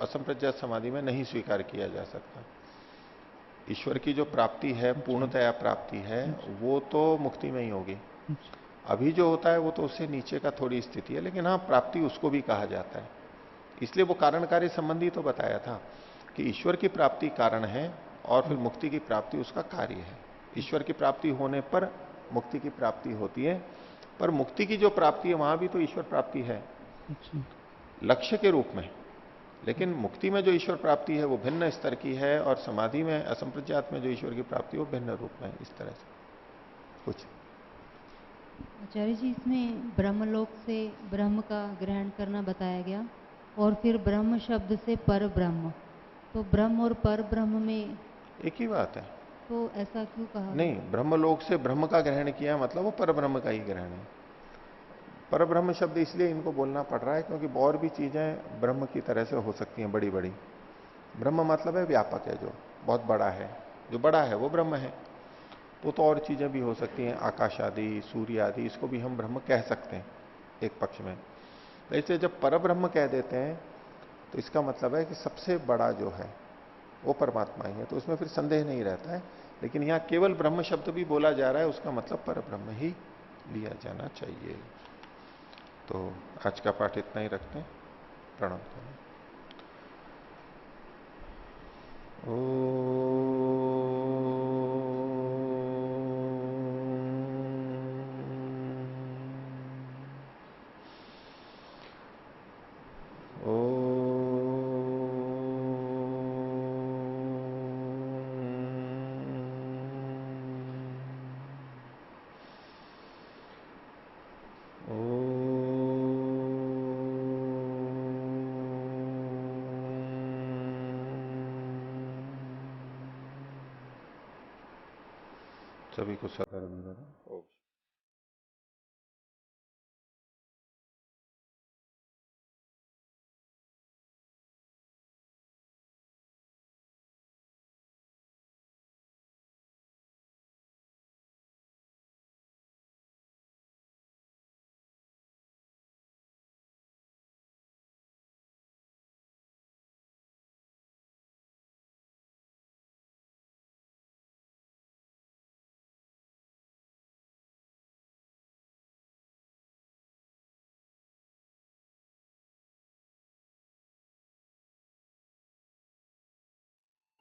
असंप्रज्ञात समाधि में नहीं स्वीकार किया जा सकता। ईश्वर की जो प्राप्ति है, पूर्णतया प्राप्ति है, वो तो मुक्ति में ही होगी। अभी जो होता है वो तो उससे नीचे का थोड़ी स्थिति है, लेकिन हाँ प्राप्ति उसको भी कहा जाता है। इसलिए वो कारण कार्य संबंधी तो बताया था कि ईश्वर की प्राप्ति कारण है और फिर मुक्ति की प्राप्ति उसका कार्य है। ईश्वर की प्राप्ति होने पर मुक्ति की प्राप्ति होती है, पर मुक्ति की जो प्राप्ति है वहां भी तो ईश्वर प्राप्ति है लक्ष्य के रूप में, लेकिन मुक्ति में जो ईश्वर प्राप्ति है वो भिन्न स्तर की है और समाधि में असंप्रज्ञात में जो ईश्वर की प्राप्ति वो भिन्न रूप में है। इस तरह से कुछ आचार्य जी, इसमें ब्रह्मलोक से ब्रह्म का ग्रहण करना बताया गया और फिर ब्रह्म शब्द से पर ब्रह्म, तो ब्रह्म और पर ब्रह्म में एक ही बात है। तो ऐसा क्यों कहा? नहीं, ब्रह्मलोक से ब्रह्म का ग्रहण किया मतलब वो पर ब्रह्म का ही ग्रहण है। पर ब्रह्म शब्द इसलिए इनको बोलना पड़ रहा है क्योंकि और भी चीजें ब्रह्म की तरह से हो सकती हैं, बड़ी बड़ी। ब्रह्म मतलब है व्यापक है, जो बहुत बड़ा है, जो बड़ा है वो ब्रह्म है। तो और चीजें भी हो सकती हैं, आकाश आदि, सूर्य आदि, इसको भी हम ब्रह्म कह सकते हैं एक पक्ष में। वैसे जब पर ब्रह्म कह देते हैं तो इसका मतलब है कि सबसे बड़ा जो है वो परमात्मा ही है, तो उसमें फिर संदेह नहीं रहता है। लेकिन यहां केवल ब्रह्म शब्द भी बोला जा रहा है, उसका मतलब पर ब्रह्म ही लिया जाना चाहिए। तो आज का पाठ इतना ही रखते हैं। प्रणाम करें। सभी को सदर